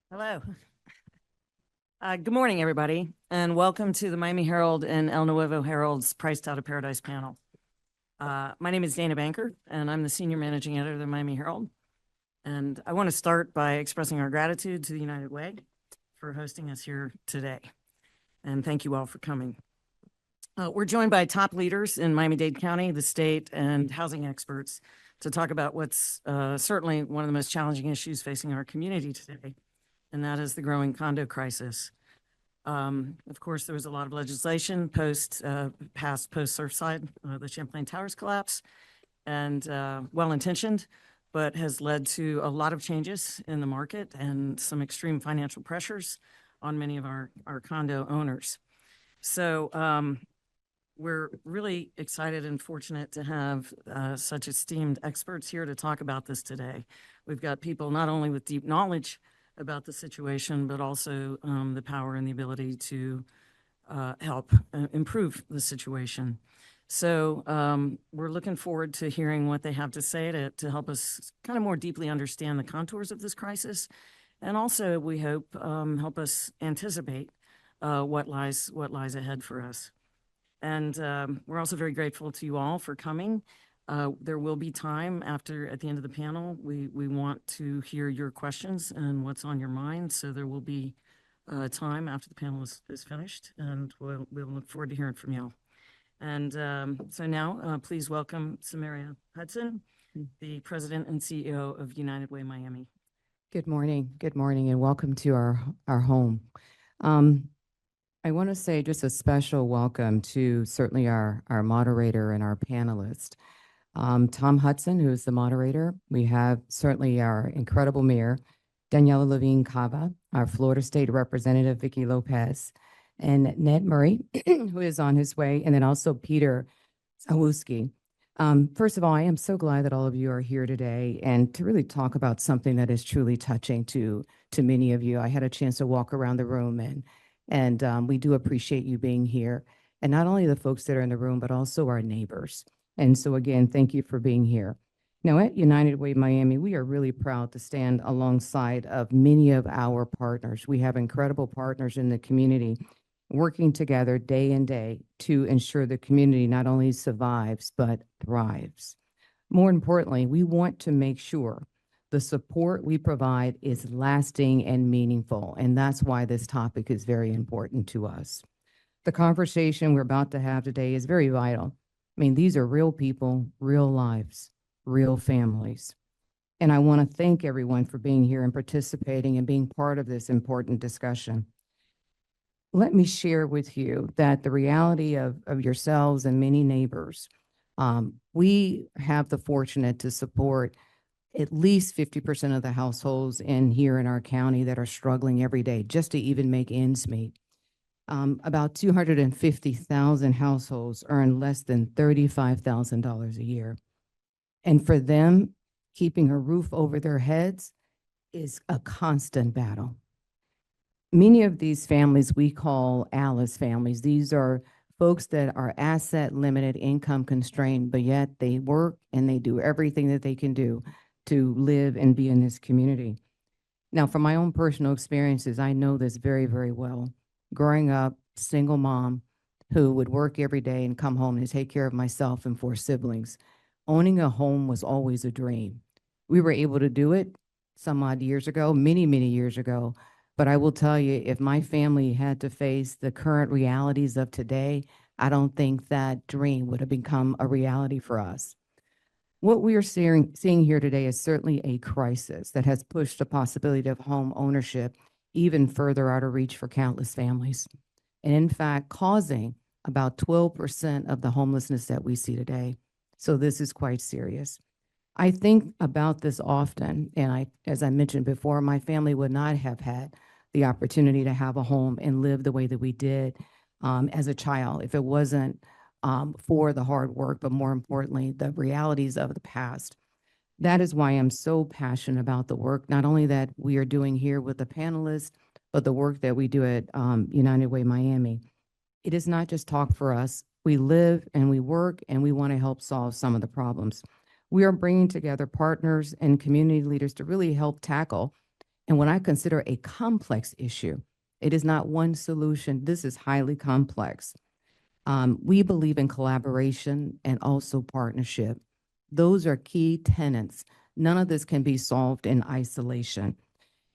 Hello. Good morning, everybody, and welcome to the Miami Herald and El Nuevo Herald's Priced Out of Paradise panel. My name is Dana Banker, and I'm the Senior Managing Editor of the Miami Herald. And I want to start by expressing our gratitude to the United Way for hosting us here today. And thank you all for coming. We're joined by top leaders in Miami-Dade County, the state, and housing experts to talk about what's certainly one of the most challenging issues facing our community today, and that is the growing condo crisis. Of course, there was a lot of legislation passed post Surfside, the Champlain Towers collapse, and well-intentioned, but has led to a lot of changes in the market and some extreme financial pressures on many of our condo owners. So we're really excited and fortunate to have such esteemed experts here to talk about this today. We've got people not only with deep knowledge about the situation, but also the power and the ability to help improve the situation. So we're looking forward to hearing what they have to say to help us kind of more deeply understand the contours of this crisis, and also, we hope, help us anticipate what lies ahead for us. And we're also very grateful to you all for coming. There will be time at the end of the panel. We want to hear your questions and what's on your mind. So there will be time after the panel is finished, and we'll look forward to hearing from y'all. And so now, please welcome Samaria Hudson, the President and CEO of United Way Miami. Good morning, and welcome to our home. I want to say just a special welcome to certainly our moderator and our panelist. Tom Hudson, who is the moderator. We have certainly our incredible mayor, Daniela Levine Cava, our Florida State Representative, Vicki Lopez, and Ned Murray, who is on his way, and then also Peter Zawuski. First of all, I am so glad that all of you are here today and to really talk about something that is truly touching to many of you. I had a chance to walk around the room, and we do appreciate you being here. And not only the folks that are in the room, but also our neighbors. And so again, thank you for being here. Now at United Way Miami, we are really proud to stand alongside of many of our partners. We have incredible partners in the community working together day and day to ensure the community not only survives, but thrives. More importantly, we want to make sure the support we provide is lasting and meaningful. And that's why this topic is very important to us. The conversation we're about to have today is very vital. I mean, these are real people, real lives, real families. And I want to thank everyone for being here and participating and being part of this important discussion. Let me share with you that the reality of yourselves and many neighbors, we have the fortunate to support at least 50% of the households here in our county that are struggling every day just to even make ends meet. About 250,000 households earn less than $35,000 a year. And for them, keeping a roof over their heads is a constant battle. Many of these families we call Alice families. These are folks that are asset limited, income constrained, but yet they work and they do everything that they can do to live and be in this community. Now, from my own personal experiences, I know this very, very well. Growing up, single mom who would work every day and come home and take care of myself and 4 siblings. Owning a home was always a dream. We were able to do it some odd years ago, many, many years ago. But I will tell you, if my family had to face the current realities of today, I don't think that dream would have become a reality for us. What we are seeing here today is certainly a crisis that has pushed the possibility of home ownership even further out of reach for countless families. And in fact, causing about 12% of the homelessness that we see today. So this is quite serious. I think about this often, and as I mentioned before, my family would not have had the opportunity to have a home and live the way that we did as a child if it wasn't for the hard work, but more importantly, the realities of the past. That is why I'm so passionate about the work, not only that we are doing here with the panelists, but the work that we do at United Way Miami. It is not just talk for us. We live and we work and we want to help solve some of the problems. We are bringing together partners and community leaders to really help tackle And when I consider a complex issue, it is not one solution. This is highly complex. We believe in collaboration and also partnership. Those are key tenets. None of this can be solved in isolation.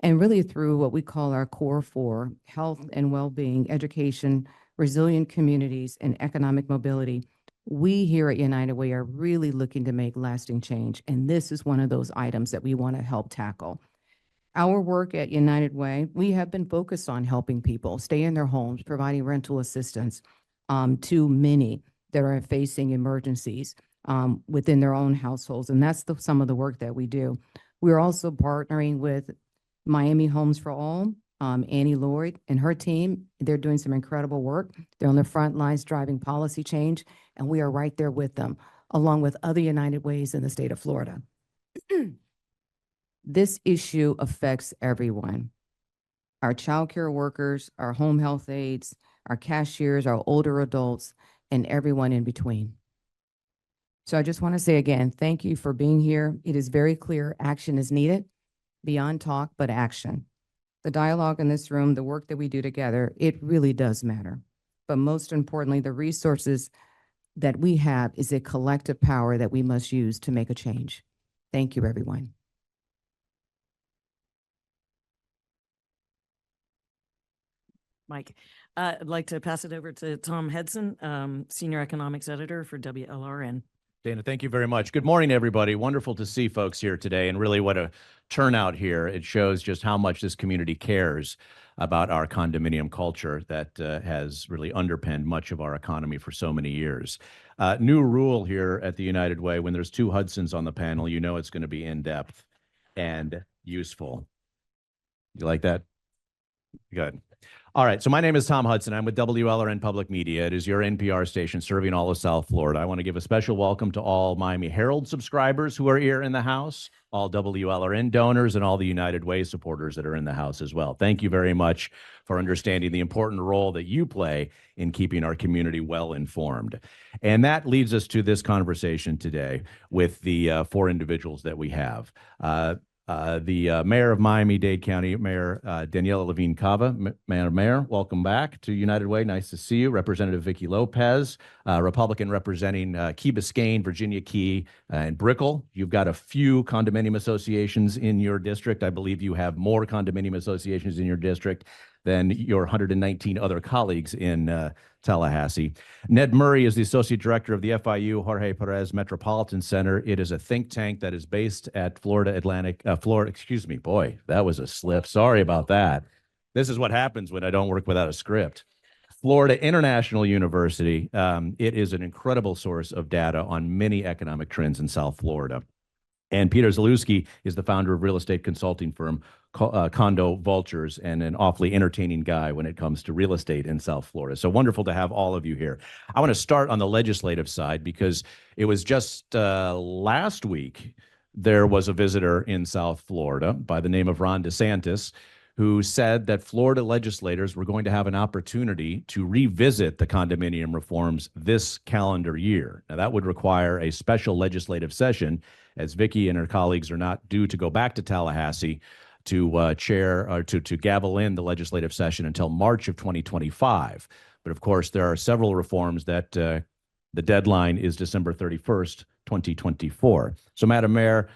And really through what we call our core four, health and well-being, education, resilient communities, and economic mobility, we here at United Way are really looking to make lasting change. And this is one of those items that we want to help tackle. Our work at United Way, we have been focused on helping people stay in their homes, providing rental assistance to many that are facing emergencies within their own households. And that's some of the work that we do. We're also partnering with Miami Homes for All, Annie Lloyd and her team. They're doing some incredible work. They're on the front lines driving policy change, and we are right there with them, along with other United Ways in the state of Florida. This issue affects everyone. Our childcare workers, our home health aides, our cashiers, our older adults, and everyone in between. So I just want to say again, thank you for being here. It is very clear action is needed, beyond talk, but action. The dialogue in this room, the work that we do together, it really does matter. But most importantly, the resources that we have is a collective power that we must use to make a change. Thank you, everyone. Mike. I'd like to pass it over to Tom Hedson, Senior Economics Editor for WLRN. Dana, thank you very much. Good morning, everybody. Wonderful to see folks here today, and really what a turnout here. It shows just how much this community cares about our condominium culture that has really underpinned much of our economy for so many years. New rule here at the United Way, when there's two Hudsons on the panel, you know it's going to be in-depth and useful. You like that? Good. All right, so my name is Tom Hudson. I'm with WLRN Public Media. It is your NPR station serving all of South Florida. I want to give a special welcome to all Miami Herald subscribers who are here in the house, all WLRN donors, and all the United Way supporters that are in the house as well. Thank you very much for understanding the important role that you play in keeping our community well informed. And that leads us to this conversation today with the four individuals that we have. The mayor of Miami-Dade County, Mayor Daniela Levine Cava. Mayor, welcome back to United Way. Nice to see you. Representative Vicky Lopez, Republican representing Key Biscayne, Virginia Key, and Brickell. You've got a few condominium associations in your district. I believe you have more condominium associations in your district than your 119 other colleagues in Tallahassee. Ned Murray is the Associate Director of the FIU Jorge Perez Metropolitan Center. It is a think tank that is based at Florida, excuse me, boy, that was a slip. Sorry about that. This is what happens when I don't work without a script. Florida International University, it is an incredible source of data on many economic trends in South Florida. And Peter Zalewski is the founder of real estate consulting firm Condo Vultures, and an awfully entertaining guy when it comes to real estate in South Florida. So wonderful to have all of you here. I want to start on the legislative side because it was just last week there was a visitor in South Florida by the name of Ron DeSantis who said that Florida legislators were going to have an opportunity to revisit the condominium reforms this calendar year. Now, that would require a special legislative session, as Vicky and her colleagues are not due to go back to Tallahassee to chair or to gavel in the legislative session until March of 2025. But of course, there are several reforms that the deadline is December 31st, 2024. So, Madam Mayor,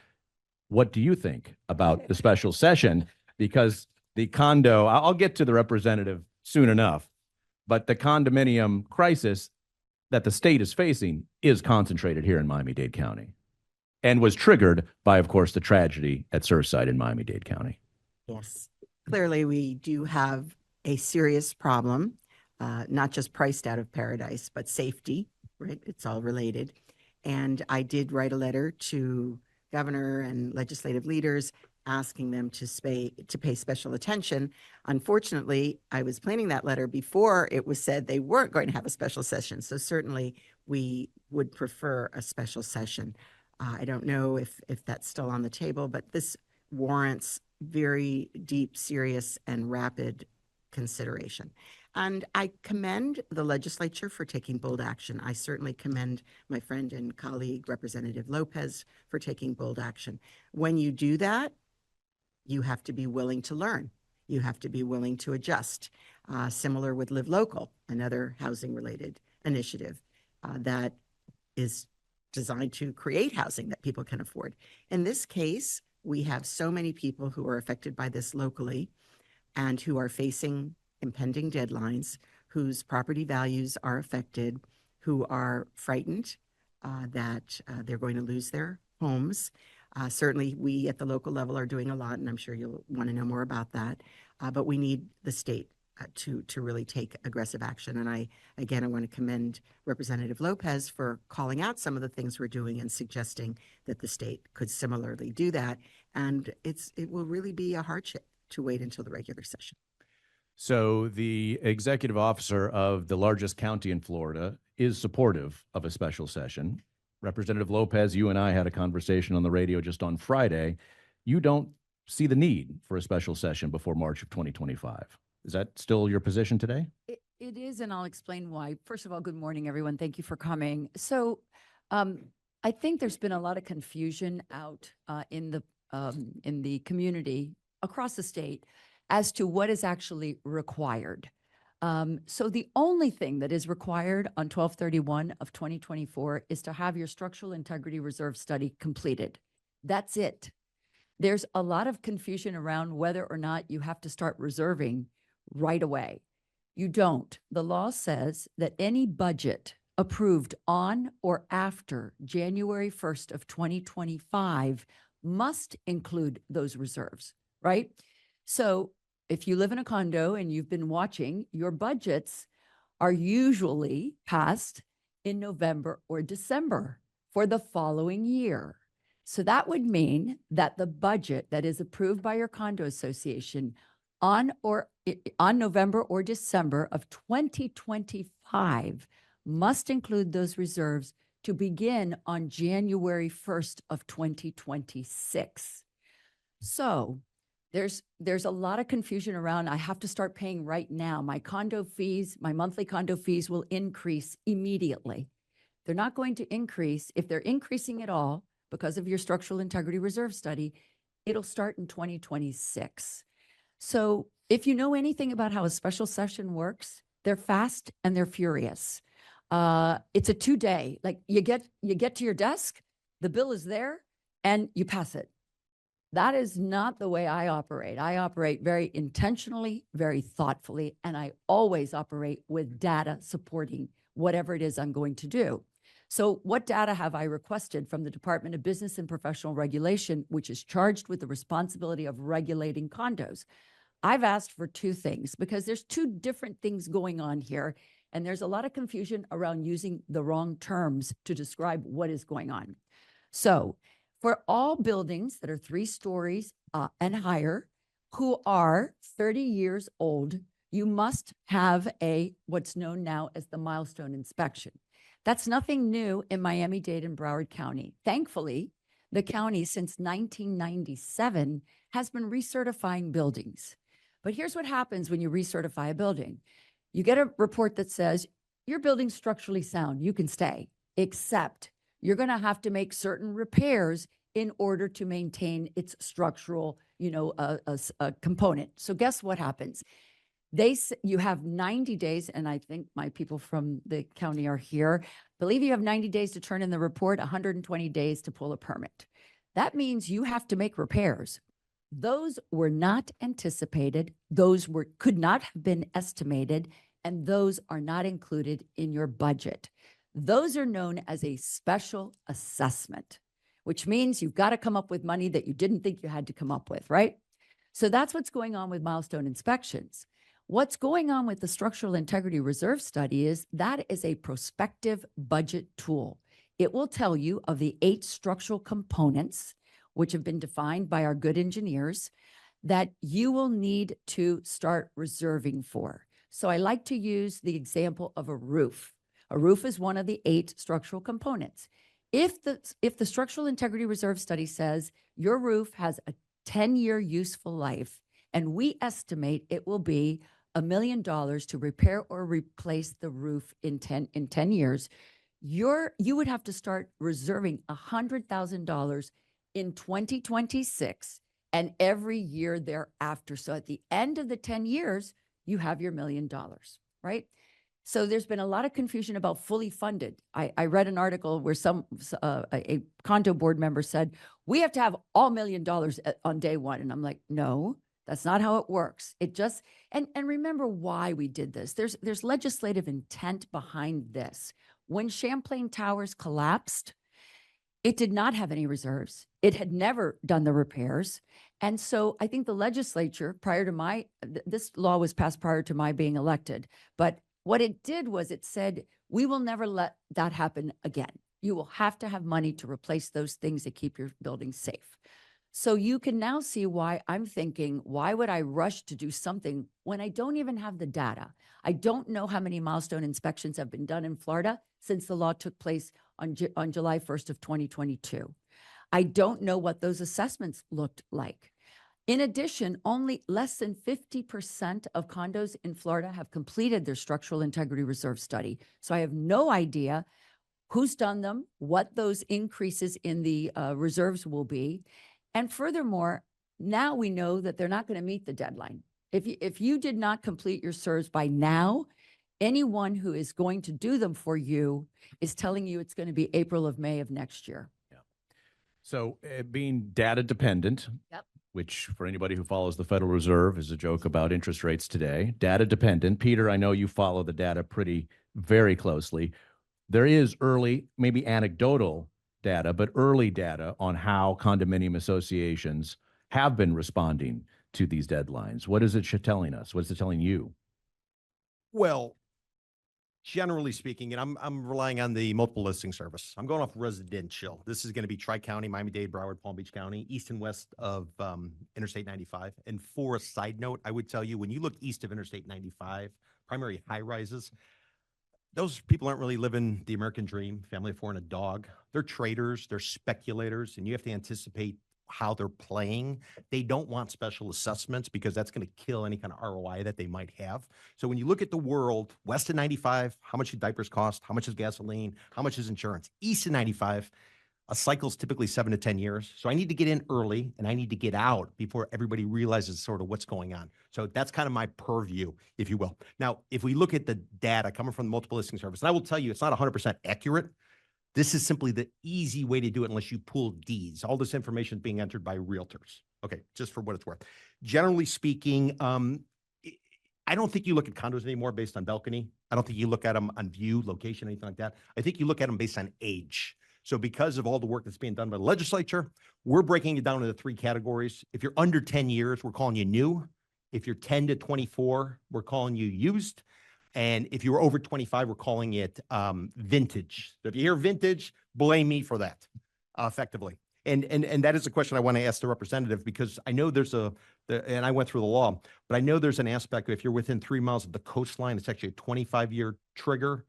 what do you think about the special session? Because the condo, I'll get to the representative soon enough, but the condominium crisis that the state is facing is concentrated here in Miami-Dade County and was triggered by, of course, the tragedy at Surfside in Miami-Dade County. Yes, clearly we do have a serious problem, not just priced out of paradise, but safety, right? It's all related. And I did write a letter to governor and legislative leaders asking them to pay special attention. Unfortunately, I was planning that letter before it was said they weren't going to have a special session. So certainly we would prefer a special session. I don't know if that's still on the table, but this warrants very deep, serious, and rapid consideration. And I commend the legislature for taking bold action. I certainly commend my friend and colleague, Representative Lopez, for taking bold action. When you do that, you have to be willing to learn. You have to be willing to adjust. Similar with Live Local, another housing related initiative that is designed to create housing that people can afford. In this case, we have so many people who are affected by this locally and who are facing impending deadlines, whose property values are affected, who are frightened that they're going to lose their homes. Certainly, we at the local level are doing a lot, and I'm sure you'll want to know more about that. But we need the state to really take aggressive action. And I want to commend Representative Lopez for calling out some of the things we're doing and suggesting that the state could similarly do that. And it will really be a hardship to wait until the regular session. So the executive officer of the largest county in Florida is supportive of a special session. Representative Lopez, you and I had a conversation on the radio just on Friday. You don't see the need for a special session before March of 2025. Is that still your position today? It is, and I'll explain why. First of all, good morning, everyone. Thank you for coming. So I think there's been a lot of confusion out in the community across the state as to what is actually required. So the only thing that is required on 12/31 of 2024 is to have your structural integrity reserve study completed. That's it. There's a lot of confusion around whether or not you have to start reserving right away. You don't. The law says that any budget approved on or after January 1st of 2025 must include those reserves, right? So if you live in a condo and you've been watching, your budgets are usually passed in November or December for the following year. So that would mean that the budget that is approved by your condo association on November or December of 2025 must include those reserves to begin on January 1st of 2026. So there's a lot of confusion around, I have to start paying right now. My monthly condo fees will increase immediately. They're not going to increase. If they're increasing at all because of your structural integrity reserve study, it'll start in 2026. So if you know anything about how a special session works, they're fast and they're furious. It's a 2-day, like you get to your desk, the bill is there and you pass it. That is not the way I operate. I operate very intentionally, very thoughtfully, and I always operate with data supporting whatever it is I'm going to do. So what data have I requested from the Department of Business and Professional Regulation, which is charged with the responsibility of regulating condos? I've asked for 2 things because there's 2 different things going on here, and there's a lot of confusion around using the wrong terms to describe what is going on. So for all buildings that are 3 stories and higher, who are 30 years old, you must have what's known now as the milestone inspection. That's nothing new in Miami-Dade and Broward County. Thankfully, the county since 1997 has been recertifying buildings. But here's what happens when you recertify a building. You get a report that says your building's structurally sound, you can stay, except you're going to have to make certain repairs in order to maintain its structural, component. So guess what happens? You have 90 days, and I think my people from the county are here. I believe you have 90 days to turn in the report, 120 days to pull a permit. That means you have to make repairs. Those were not anticipated. Those could not have been estimated, and those are not included in your budget. Those are known as a special assessment, which means you've got to come up with money that you didn't think you had to come up with, right? So that's what's going on with milestone inspections. What's going on with the structural integrity reserve study is that is a prospective budget tool. It will tell you of the 8 structural components, which have been defined by our good engineers, that you will need to start reserving for. So I like to use the example of a roof. A roof is one of the 8 structural components. If the structural integrity reserve study says your roof has a 10-year useful life, and we estimate it will be $1 million to repair or replace the roof in 10 years, you would have to start reserving $100,000 in 2026 and every year thereafter. So at the end of the 10 years, you have your $1 million, right? So there's been a lot of confusion about fully funded. I read an article where a condo board member said, we have to have all $1 million on day one. And I'm like, no, that's not how it works. It just, and remember why we did this. There's legislative intent behind this. When Champlain Towers collapsed, it did not have any reserves. It had never done the repairs. And so I think the legislature, prior to this law was passed prior to my being elected, but what it did was it said, we will never let that happen again. You will have to have money to replace those things that keep your building safe. So you can now see why I'm thinking, why would I rush to do something when I don't even have the data? I don't know how many milestone inspections have been done in Florida since the law took place on July 1st of 2022. I don't know what those assessments looked like. In addition, only less than 50% of condos in Florida have completed their structural integrity reserve study. So I have no idea who's done them, what those increases in the reserves will be. And furthermore, now we know that they're not going to meet the deadline. If you did not complete your SIRS by now, anyone who is going to do them for you is telling you it's going to be April of May of next year. Yeah. So being data dependent, Yep. which for anybody who follows the Federal Reserve is a joke about interest rates today, data dependent. Peter, I know you follow the data very closely. There is early, maybe anecdotal data, but early data on how condominium associations have been responding to these deadlines. What is it telling us? What is it telling you? Well, generally speaking, and I'm relying on the multiple listing service. I'm going off residential. This is going to be Tri-County, Miami-Dade, Broward, Palm Beach County, east and west of Interstate 95. And for a side note, I would tell you, when you look east of Interstate 95, primary high rises, those people aren't really living the American dream, family of four and a dog. They're traders, they're speculators, and you have to anticipate how they're playing. They don't want special assessments because that's going to kill any kind of ROI that they might have. So when you look at the world, west of 95, how much do diapers cost? How much is gasoline? How much is insurance? East of 95, a cycle is typically 7 to 10 years. So I need to get in early and I need to get out before everybody realizes sort of what's going on. So that's kind of my purview, if you will. Now, if we look at the data coming from the multiple listing service, and I will tell you, it's not 100% accurate. This is simply the easy way to do it unless you pull deeds. All this information is being entered by realtors. Okay, just for what it's worth. Generally speaking, I don't think you look at condos anymore based on balcony. I don't think you look at them on view, location, anything like that. I think you look at them based on age. So because of all the work that's being done by the legislature, we're breaking it down into 3 categories. If you're under 10 years, we're calling you new. If you're 10 to 24, we're calling you used. And if you were over 25, we're calling it vintage. So if you hear vintage, blame me for that, effectively. And that is a question I want to ask the representative, because I know there's and I went through the law, but I know there's an aspect of if you're within 3 miles of the coastline, it's actually a 25-year trigger,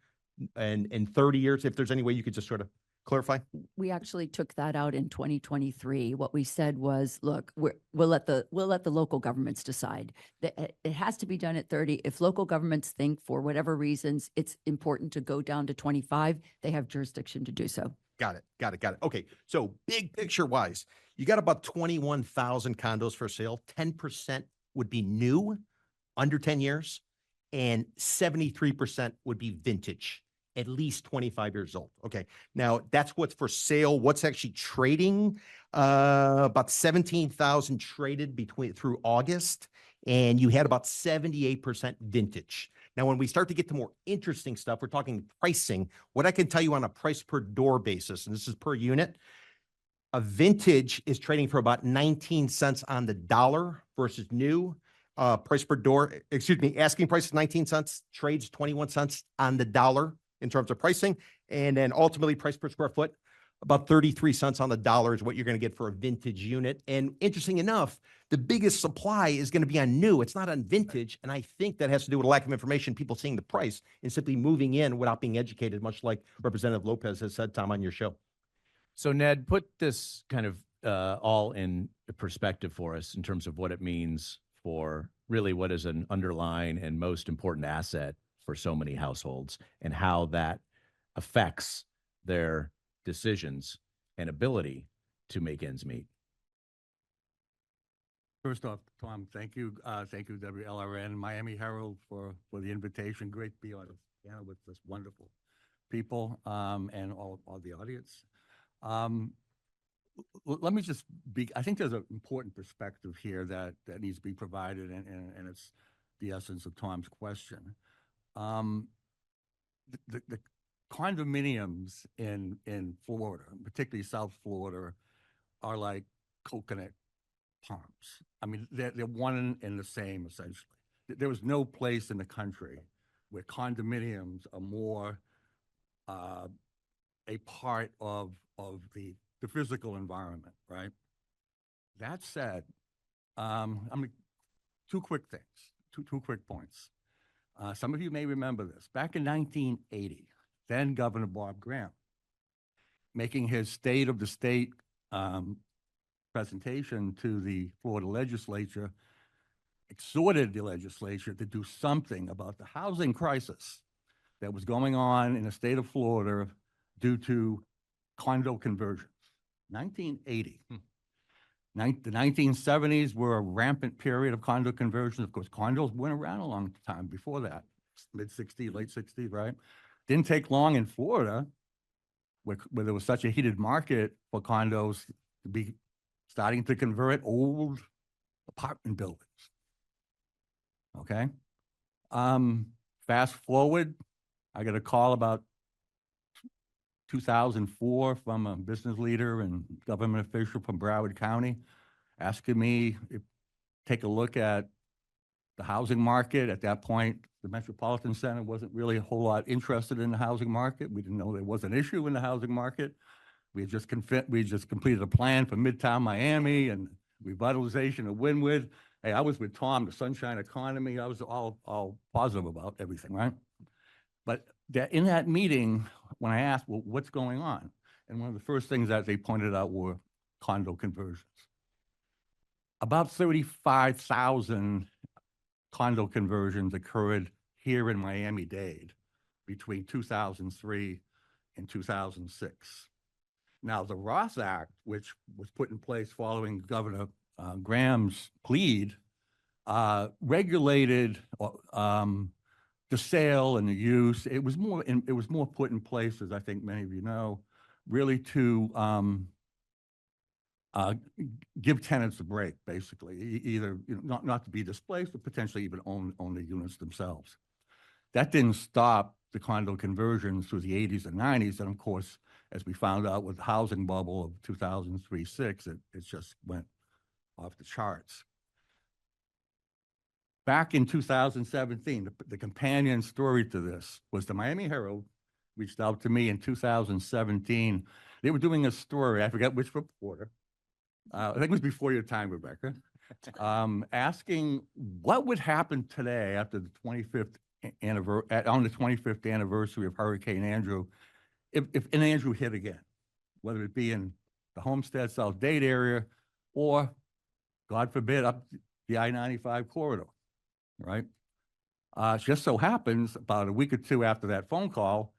and 30 years, if there's any way you could just sort of clarify. We actually took that out in 2023. What we said was, look, we'll let the local governments decide. It has to be done at 30. If local governments think for whatever reasons it's important to go down to 25, they have jurisdiction to do so. Got it. Okay, so big picture wise, you got about 21,000 condos for sale. 10% would be new, under 10 years, and 73% would be vintage, at least 25 years old. Okay, now that's what's for sale. What's actually trading? About 17,000 traded through August, and you had about 78% vintage. Now, when we start to get to more interesting stuff, we're talking pricing. What I can tell you on a price per door basis, and this is per unit, a vintage is trading for about 19 cents on the dollar versus new. Price per door, asking price is 19 cents, trades 21 cents on the dollar in terms of pricing. And then ultimately price per square foot, about 33 cents on the dollar is what you're going to get for a vintage unit. And interesting enough, the biggest supply is going to be on new. It's not on vintage. And I think that has to do with a lack of information, people seeing the price and simply moving in without being educated, much like Representative Lopez has said, Tom, on your show. So Ned, put this kind of all in perspective for us in terms of what it means for really what is an underlying and most important asset for so many households, and how that affects their decisions and ability to make ends meet. First off, Tom, thank you. Thank you, WLRN, Miami Herald for the invitation. Great to be on the panel with this wonderful people and all the audience. Let me just I think there's an important perspective here that needs to be provided, and it's the essence of Tom's question. The condominiums in Florida, particularly South Florida, are like coconut palms. I mean, they're one and the same, essentially. There was no place in the country where condominiums are more a part of the physical environment, right? That said, two quick things, two quick points. Some of you may remember this. Back in 1980, then Governor Bob Graham, making his State of the State presentation to the Florida legislature, exhorted the legislature to do something about the housing crisis that was going on in the state of Florida due to condo conversions. 1980. The 1970s were a rampant period of condo conversions. Of course, condos went around a long time before that, mid-60s, late 60s, right? Didn't take long in Florida, where there was such a heated market for condos to be starting to convert old apartment buildings. Okay? Fast forward, I got a call about 2004 from a business leader and government official from Broward County asking me to take a look at the housing market. At that point, the Metropolitan Center wasn't really a whole lot interested in the housing market. We didn't know there was an issue in the housing market. We had just completed a plan for Midtown Miami and revitalization of Wynwood. Hey, I was with Tom, the Sunshine Economy. I was all positive about everything, right? But in that meeting, when I asked, well, what's going on? And one of the first things that they pointed out were condo conversions. About 35,000 condo conversions occurred here in Miami-Dade between 2003 and 2006. Now, the Ross Act, which was put in place following Governor Graham's plead, regulated the sale and the use. It was more put in place, as I think many of you know, really to give tenants a break, basically, either not to be displaced, but potentially even own the units themselves. That didn't stop the condo conversions through the 80s and 90s, and of course, as we found out with the housing bubble of 2003-06, it just went off the charts. Back in 2017, the companion story to this was the Miami Herald reached out to me in 2017. They were doing a story, I forget which reporter, I think it was before your time, Rebecca, asking what would happen today after the 25th on the 25th anniversary of Hurricane Andrew, if an Andrew hit again, whether it be in the Homestead, South Dade area, or, God forbid, up the I-95 corridor, right? Just so happens, about a week or two after that phone call,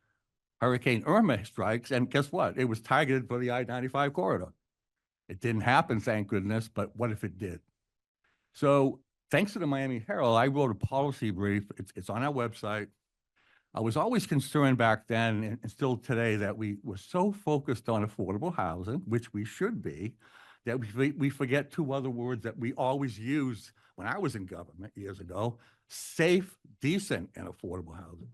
Hurricane Irma strikes, and guess what? It was targeted for the I-95 corridor. It didn't happen, thank goodness, but what if it did? So thanks to the Miami Herald, I wrote a policy brief. It's on our website. I was always concerned back then, and still today, that we were so focused on affordable housing, which we should be, that we forget two other words that we always used when I was in government years ago: safe, decent, and affordable housing.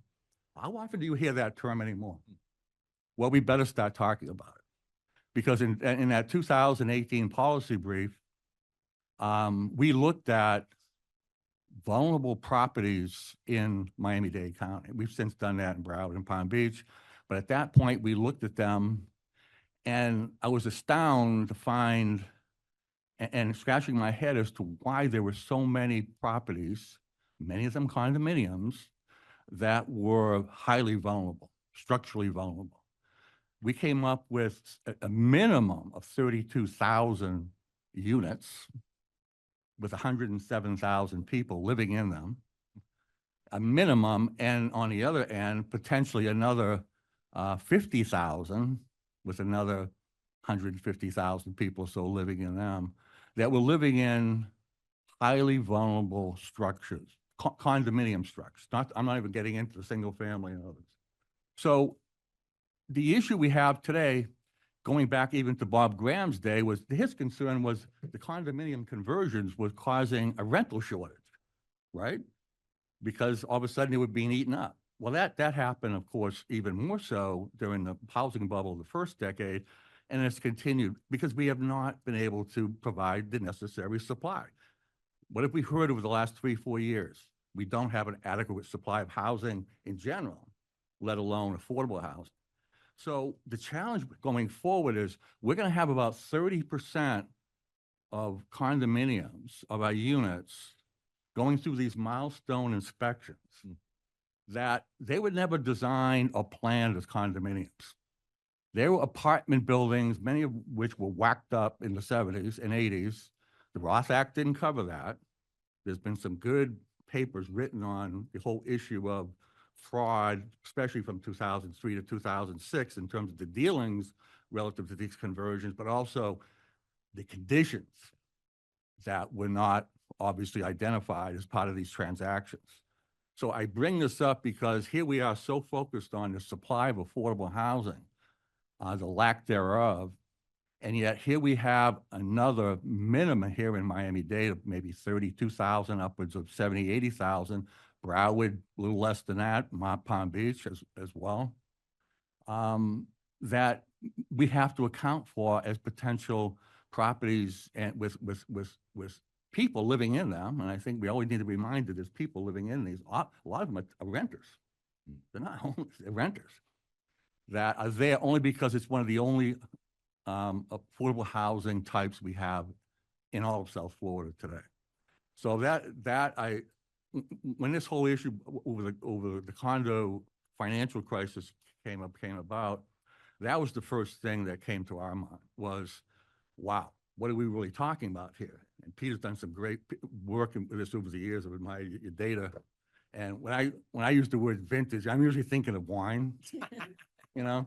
How often do you hear that term anymore? Well, we better start talking about it. Because in that 2018 policy brief, we looked at vulnerable properties in Miami-Dade County. We've since done that in Broward and Palm Beach. But at that point, we looked at them, and I was astounded to find and scratching my head as to why there were so many properties, many of them condominiums, that were highly vulnerable, structurally vulnerable. We came up with a minimum of 32,000 units with 107,000 people living in them, a minimum, and on the other end, potentially another 50,000 with another 150,000 people so living in them, that were living in highly vulnerable structures, condominium structures. I'm not even getting into the single family and others. So the issue we have today, going back even to Bob Graham's day, was his concern was the condominium conversions was causing a rental shortage, right? Because all of a sudden it was being eaten up. Well, that happened, of course, even more so during the housing bubble of the first decade, and it's continued because we have not been able to provide the necessary supply. What have we heard over the last 3-4 years? We don't have an adequate supply of housing in general, let alone affordable housing. So the challenge going forward is we're going to have about 30% of condominiums of our units going through these milestone inspections that they were never designed or planned as condominiums. They were apartment buildings, many of which were whacked up in the 70s and 80s. The Roth Act didn't cover that. There's been some good papers written on the whole issue of fraud, especially from 2003 to 2006 in terms of the dealings relative to these conversions, but also the conditions that were not obviously identified as part of these transactions. So I bring this up because here we are so focused on the supply of affordable housing, the lack thereof, and yet here we have another minimum here in Miami-Dade of maybe 32,000, upwards of 70, 80,000. Broward, a little less than that, Palm Beach as well, that we have to account for as potential properties and with people living in them. And I think we always need to be reminded there's people living in these. A lot of them are renters. They're not homeless, they're renters that are there only because it's one of the only affordable housing types we have in all of South Florida today. So when this whole issue over the condo financial crisis came about, that was the first thing that came to our mind was, wow, what are we really talking about here? And Peter's done some great work with this over the years. I've admired your data. And when I use the word vintage, I'm usually thinking of wine. You know,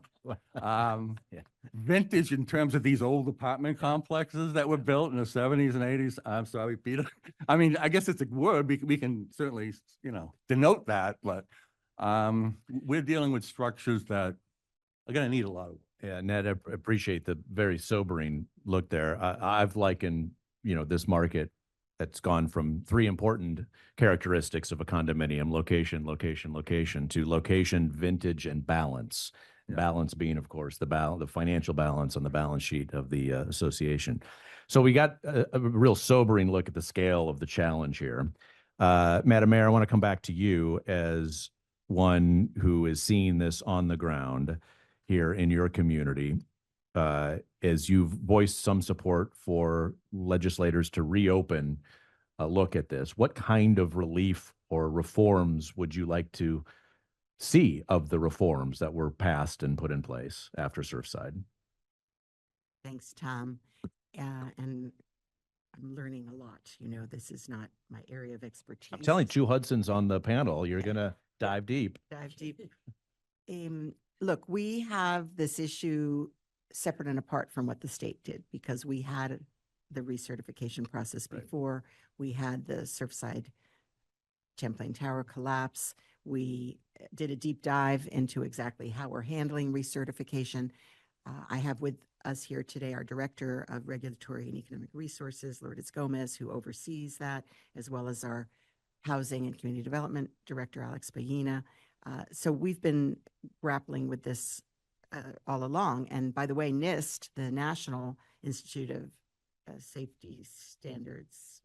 vintage in terms of these old apartment complexes that were built in the 70s and 80s. I'm sorry, Peter. I mean, I guess it's a word. We can certainly, denote that, but we're dealing with structures that are going to need a lot of work. Yeah, Ned, I appreciate the very sobering look there. I've likened, this market that's gone from three important characteristics of a condominium: location, location, location, to location, vintage, and balance. Yeah. Balance being, of course, the financial balance on the balance sheet of the association. So we got a real sobering look at the scale of the challenge here. Madam Mayor, I want to come back to you as one who is seeing this on the ground here in your community, as you've voiced some support for legislators to reopen a look at this. What kind of relief or reforms would you like to see of the reforms that were passed and put in place after Surfside? Thanks, Tom. And I'm learning a lot. This is not my area of expertise. I'm telling you, Chu Hudson's on the panel. You're going to dive deep. Dive deep. Look, we have this issue separate and apart from what the state did because we had the recertification process before. We had the Surfside Champlain Tower collapse. We did a deep dive into exactly how we're handling recertification. I have with us here today our Director of Regulatory and Economic Resources, Lourdes Gomez, who oversees that, as well as our Housing and Community Development Director, Alex Bayina. So we've been grappling with this all along. And by the way, NIST, the National Institute of Safety Standards,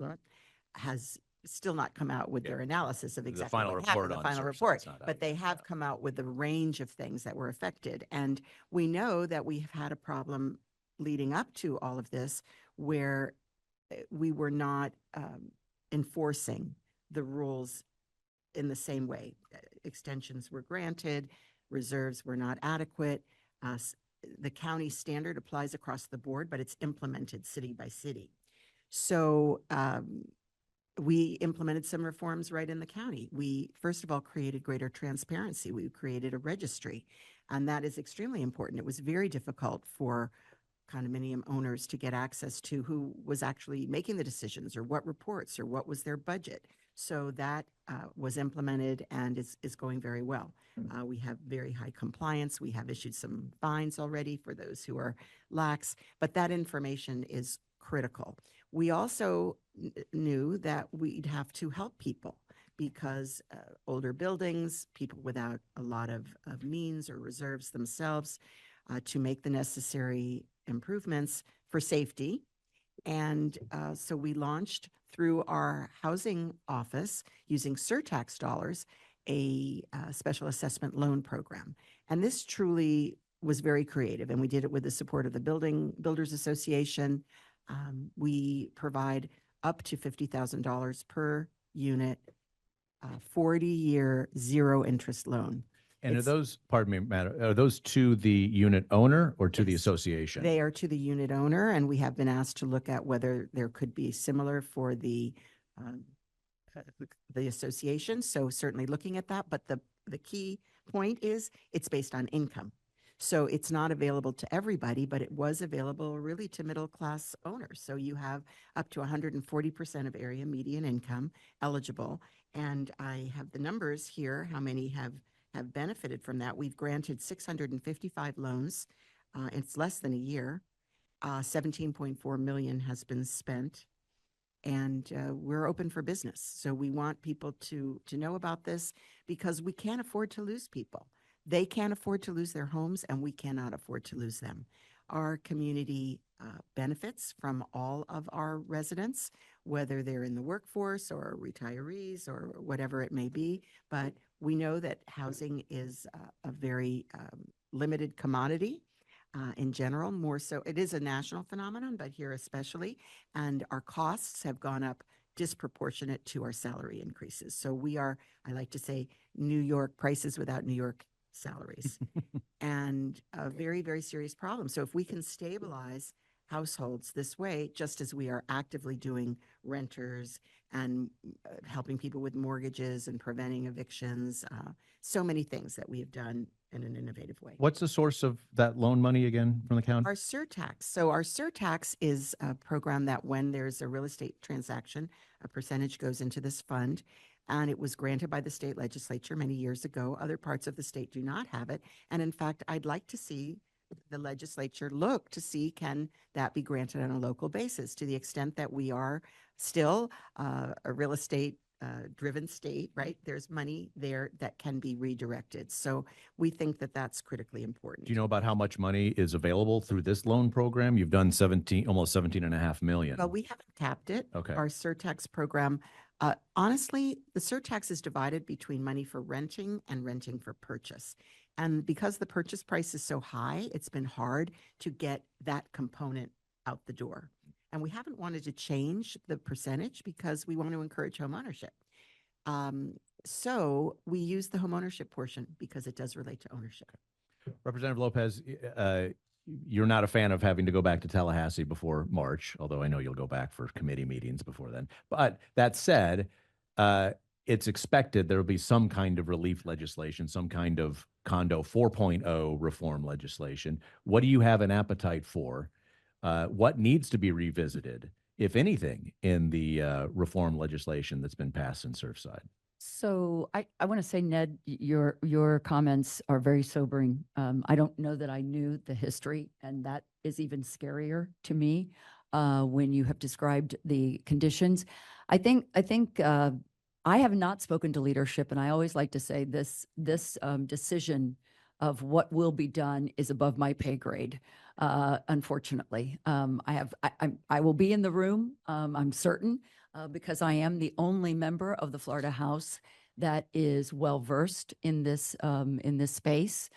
has still not come out with their analysis of exactly final what report happened, the on final Surfside, report. it's not out But they yet. have come out with a range of things that were affected. And we know that we have had a problem leading up to all of this where we were not enforcing the rules in the same way. Extensions were granted, reserves were not adequate. The county standard applies across the board, but it's implemented city by city. So we implemented some reforms right in the county. We, first of all, created greater transparency. We created a registry, and that is extremely important. It was very difficult for condominium owners to get access to who was actually making the decisions or what reports or what was their budget. So that was implemented and is going very well. We have very high compliance. We have issued some fines already for those who are lax, but that information is critical. We also knew that we'd have to help people because older buildings, people without a lot of means or reserves themselves, to make the necessary improvements for safety. And so we launched through our housing office using surtax dollars, a special assessment loan program. And this truly was very creative. And we did it with the support of the Builders Association. We provide up to $50,000 per unit, 40-year zero interest loan. And are It's- those, pardon me, Matt, are those to the unit owner or to the Yes. association? They are to the unit owner, and we have been asked to look at whether there could be similar for the association. So certainly looking at that, but the key point is it's based on income. So it's not available to everybody, but it was available really to middle-class owners. So you have up to 140% of area median income eligible. And I have the numbers here, how many have benefited from that. We've granted 655 loans. It's less than a year. 17.4 million has been spent. And we're open for business. So we want people to know about this because we can't afford to lose people. They can't afford to lose their homes, and we cannot afford to lose them. Our community benefits from all of our residents, whether they're in the workforce or retirees or whatever it may be. But we know that housing is a very limited commodity. In general, more so. It is a national phenomenon, but here especially. And our costs have gone up disproportionate to our salary increases. So we are, I like to say, New York prices without New York salaries. And a very, very serious problem. So if we can stabilize households this way, just as we are actively doing renters and helping people with mortgages and preventing evictions, so many things that we have done in an innovative way. What's the source of that loan money again from the county? Our surtax. So our surtax is a program that when there's a real estate transaction, a percentage goes into this fund. And it was granted by the state legislature many years ago. Other parts of the state do not have it. And in fact, I'd like to see the legislature look to see can that be granted on a local basis to the extent that we are still a real estate driven state, right? There's money there that can be redirected. So we think that that's critically important. Do you know about how much money is available through this loan program? You've done almost 17.5 million. Well, we haven't tapped it. Okay. Our surtax program, honestly, the surtax is divided between money for renting and renting for purchase. And because the purchase price is so high, it's been hard to get that component out the door. And we haven't wanted to change the percentage because we want to encourage homeownership. So we use the homeownership portion because it does relate to ownership. Representative Lopez, you're not a fan of having to go back to Tallahassee before March, although I know you'll go back for committee meetings before then. But that said, it's expected there will be some kind of relief legislation, some kind of condo 4.0 reform legislation. What do you have an appetite for? What needs to be revisited, if anything, in the reform legislation that's been passed in Surfside? So I want to say, Ned, your comments are very sobering. I don't know that I knew the history, and that is even scarier to me when you have described the conditions. I think I have not spoken to leadership, and I always like to say this decision of what will be done is above my pay grade. Unfortunately, I will be in the room. I'm certain. Because I am the only member of the Florida House that is well-versed in this space.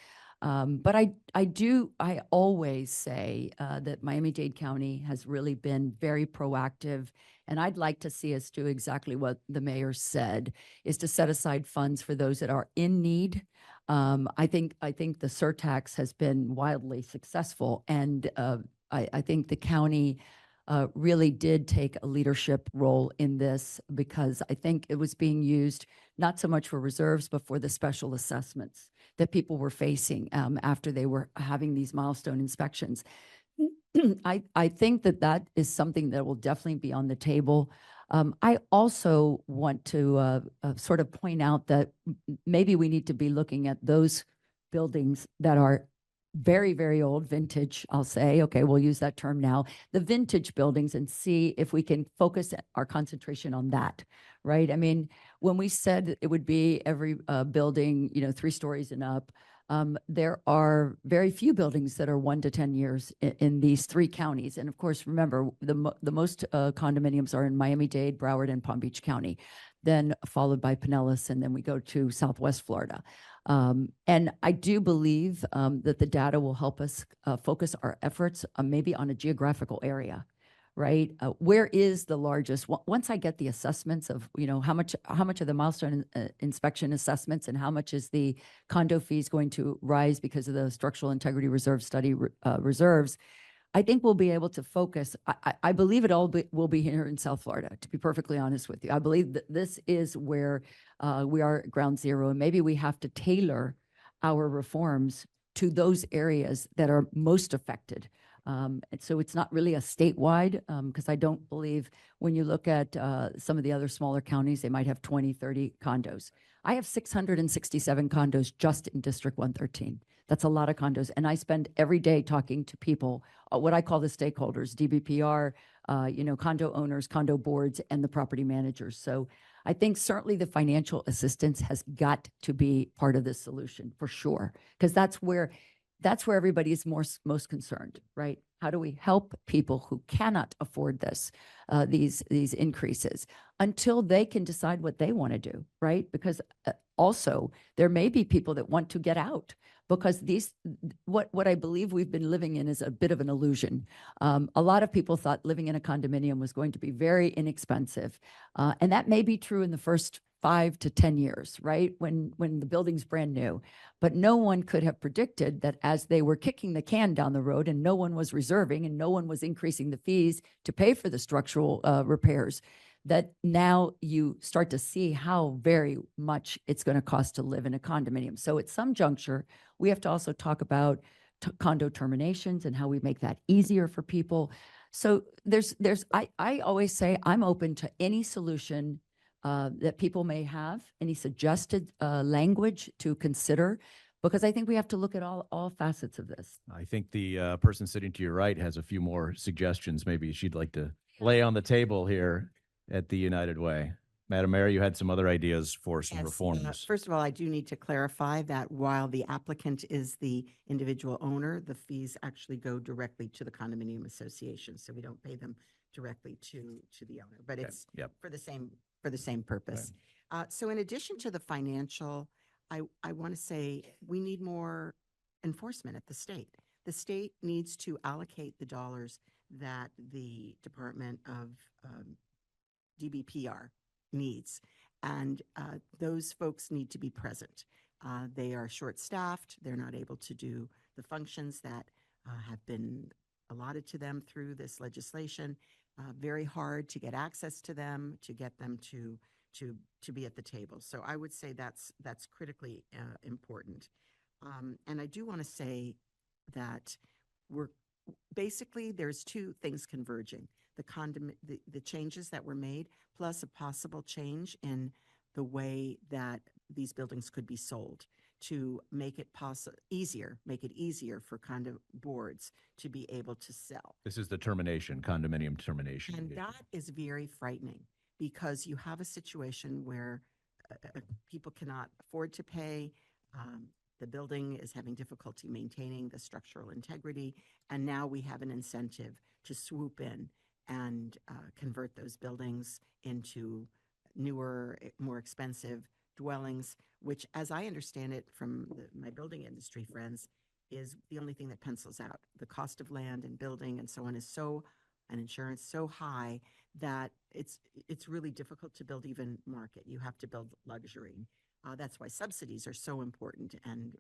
But I always say that Miami-Dade County has really been very proactive. And I'd like to see us do exactly what the mayor said, is to set aside funds for those that are in need. I think the surtax has been wildly successful. And I think the county really did take a leadership role in this because I think it was being used not so much for reserves, but for the special assessments that people were facing after they were having these milestone inspections. I think that that is something that will definitely be on the table. I also want to sort of point out that maybe we need to be looking at those buildings that are very, very old, vintage, I'll say. Okay, we'll use that term now. The vintage buildings, and see if we can focus our concentration on that, right? I mean, when we said it would be every building, 3 stories and up, there are very few buildings that are 1 to 10 years in these 3 counties. And of course, remember, the most condominiums are in Miami-Dade, Broward, and Palm Beach County, then followed by Pinellas, and then we go to Southwest Florida. And I do believe that the data will help us focus our efforts maybe on a geographical area, right? Where is the largest? Once I get the assessments of, how much are the milestone inspection assessments, and how much is the condo fees going to rise because of the structural integrity reserve study reserves, I think we'll be able to focus. I believe it all will be here in South Florida, to be perfectly honest with you. I believe that this is where we are at ground zero, and maybe we have to tailor our reforms to those areas that are most affected. And so it's not really a statewide, because I don't believe when you look at some of the other smaller counties, they might have 20, 30 condos. I have 667 condos just in District 113. That's a lot of condos. And I spend every day talking to people, what I call the stakeholders, DBPR, condo owners, condo boards, and the property managers. So I think certainly the financial assistance has got to be part of this solution for sure, because that's where everybody is most concerned, right? How do we help people who cannot afford this, these increases, until they can decide what they want to do, right? Because also there may be people that want to get out, because what I believe we've been living in is a bit of an illusion. A lot of people thought living in a condominium was going to be very inexpensive, and that may be true in the first 5 to 10 years, right? When the building's brand new. But no one could have predicted that as they were kicking the can down the road, and no one was reserving, and no one was increasing the fees to pay for the structural repairs, that now you start to see how very much it's going to cost to live in a condominium. So at some juncture, we have to also talk about condo terminations and how we make that easier for people. So I always say I'm open to any solution that people may have, any suggested language to consider, because I think we have to look at all facets of this. I think the person sitting to your right has a few more suggestions maybe she'd like to lay on the table here at the United Way. Madam Mayor, you had some other ideas for some Yes, reforms. first of all, I do need to clarify that while the applicant is the individual owner, the fees actually go directly to the condominium association, so we don't pay them directly to the owner, but Okay, it's yep. for the same purpose. So in addition to the financial, I want to say we need more enforcement at the state. The state needs to allocate the dollars that the Department of DBPR needs. And those folks need to be present. They are short-staffed. They're not able to do the functions that have been allotted to them through this legislation. Very hard to get access to them, to get them to be at the table. So I would say that's critically important. And I do want to say that basically there's 2 things converging. The changes that were made, plus a possible change in the way that these buildings could be sold, to make it easier for condo boards to be able to sell. This is the condominium termination. And that is very frightening, because you have a situation where people cannot afford to pay. The building is having difficulty maintaining the structural integrity, and now we have an incentive to swoop in and convert those buildings into newer, more expensive dwellings, which, as I understand it from my building industry friends, is the only thing that pencils out. The cost of land and building and so on is and insurance so high that it's really difficult to build even market. You have to build luxury. That's why subsidies are so important, and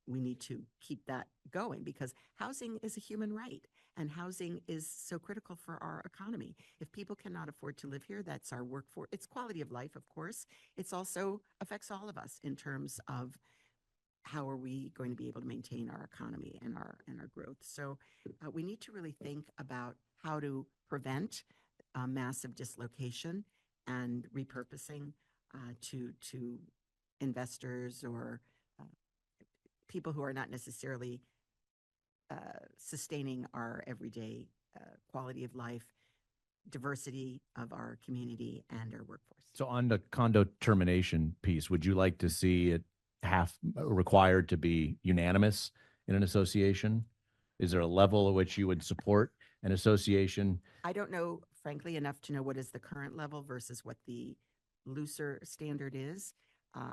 we need to keep that going, because housing is a human right, and housing is so critical for our economy. If people cannot afford to live here, that's our workforce. It's quality of life, of course. It's also affects all of us in terms of how are we going to be able to maintain our economy and our growth? So we need to really think about how to prevent massive dislocation and repurposing to investors or people who are not necessarily sustaining our everyday quality of life, diversity of our community and our workforce. So on the condo termination piece, would you like to see it required to be unanimous in an association? Is there a level at which you would support an association? I don't know, frankly, enough to know what is the current level versus what the looser standard is.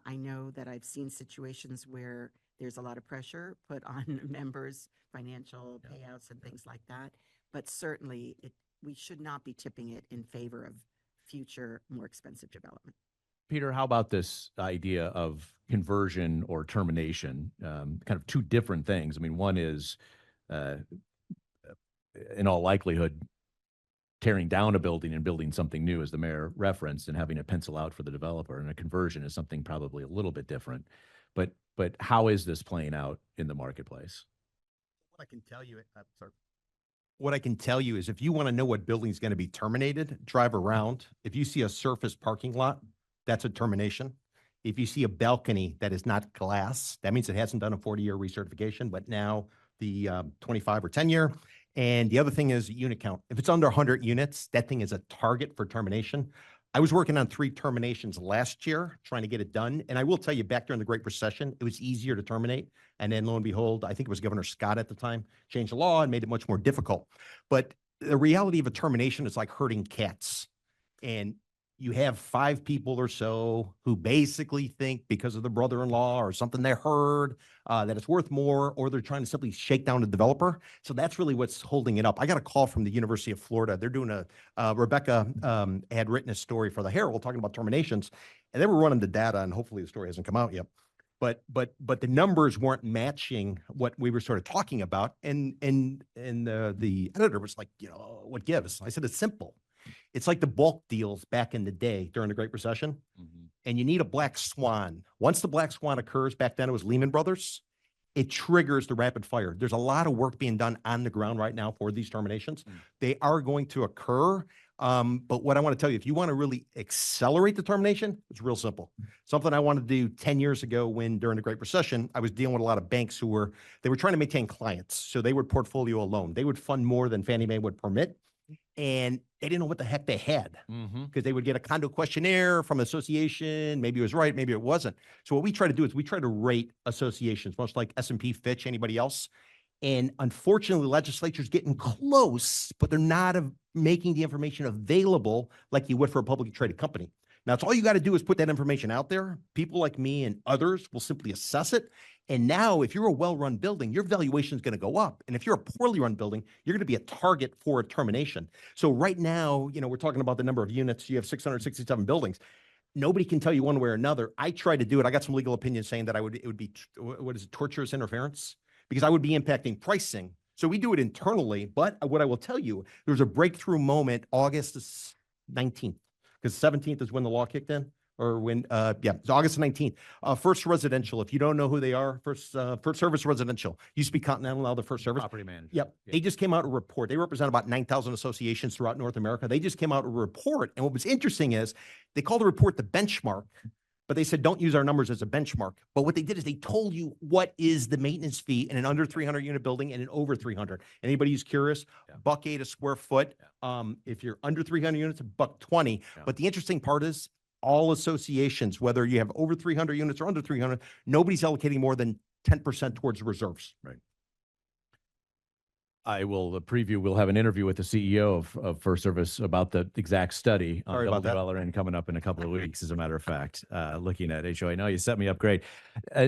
I know that I've seen situations where there's a lot of pressure put on members, financial payouts and things like that. But certainly we should not be tipping it in favor of future, more expensive development. Peter, how about this idea of conversion or termination? Kind of two different things. I mean, one is, in all likelihood, tearing down a building and building something new, as the mayor referenced, and having it pencil out for the developer. And a conversion is something probably a little bit different. But how is this playing out in the marketplace? What I can tell you, sorry. What I can tell you is if you want to know what building is going to be terminated, drive around. If you see a surface parking lot, that's a termination. If you see a balcony that is not glass, that means it hasn't done a 40-year recertification, but now the 25 or 10-year. And the other thing is unit count. If it's under 100 units, that thing is a target for termination. I was working on 3 terminations last year, trying to get it done. And I will tell you, back during the Great Recession, it was easier to terminate. And then lo and behold, I think it was Governor Scott at the time, changed the law and made it much more difficult. But the reality of a termination is like herding cats. And you have 5 people or so who basically think because of the brother-in-law or something they heard that it's worth more, or they're trying to simply shake down the developer. So that's really what's holding it up. I got a call from the University of Florida. They're doing Rebecca had written a story for the Herald talking about terminations, and they were running the data, and hopefully the story hasn't come out yet. But the numbers weren't matching what we were sort of talking about. And the editor was like, what gives? I said, it's simple. It's like the bulk deals back in the day during the Great Recession. Mm-hmm. And you need a black swan. Once the black swan occurs, back then it was Lehman Brothers, it triggers the rapid fire. There's a lot of work being done on the ground right now for these terminations. Mm. They are going to occur. But what I want to tell you, if you want to really accelerate the termination, it's real simple. Something I wanted to do 10 years ago when during the Great Recession, I was dealing with a lot of banks who were trying to maintain clients. So they would portfolio a loan. They would fund more than Fannie Mae would permit. And they didn't know what the heck they had because they would get a condo questionnaire from an association. Maybe it was right, maybe it wasn't. So what we try to do is we try to rate associations, much like S&P, Fitch, anybody else. And unfortunately, the legislature's getting close, but they're not making the information available like you would for a publicly traded company. Now, it's all you got to do is put that information out there. People like me and others will simply assess it. And now, if you're a well-run building, your valuation is going to go up. And if you're a poorly run building, you're going to be a target for a termination. So right now, we're talking about the number of units. You have 667 buildings. Nobody can tell you one way or another. I tried to do it. I got some legal opinions saying that it would be, what is it, torturous interference? Because I would be impacting pricing. So we do it internally. But what I will tell you, there was a breakthrough moment August 19th, because 17th is when the law kicked in. Or when, it's August 19th. First Residential, if you don't know who they are, First Service Residential, used to be Continental, now the First Service. Property manager. Yep. Yeah. They just came out with a report. They represent about 9,000 associations throughout North America. They just came out with a report. And what was interesting is they called the report the benchmark, but they said, don't use our numbers as a benchmark. But what they did is they told you what is the maintenance fee in an under 300 unit building and an over 300. Anybody who's curious, $1.08 a square foot. If you're under 300 units, $1.20. Yeah. But the interesting part is, all associations, whether you have over 300 units or under 300, nobody's allocating more than 10% towards reserves. Right. I will preview. We'll have an interview with the CEO of First Service about the exact study on Sorry double about that. dweller and coming up in a couple of weeks, as a matter of fact, looking at HOA. No, you set me up great.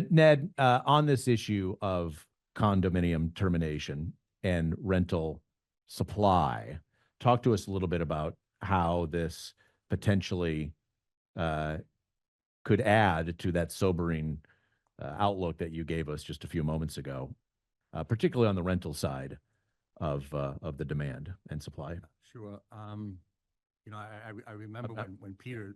Ned, on this issue of condominium termination and rental supply, talk to us a little bit about how this potentially could add to that sobering outlook that you gave us just a few moments ago, particularly on the rental side of the demand and supply. Sure. I remember when Peter,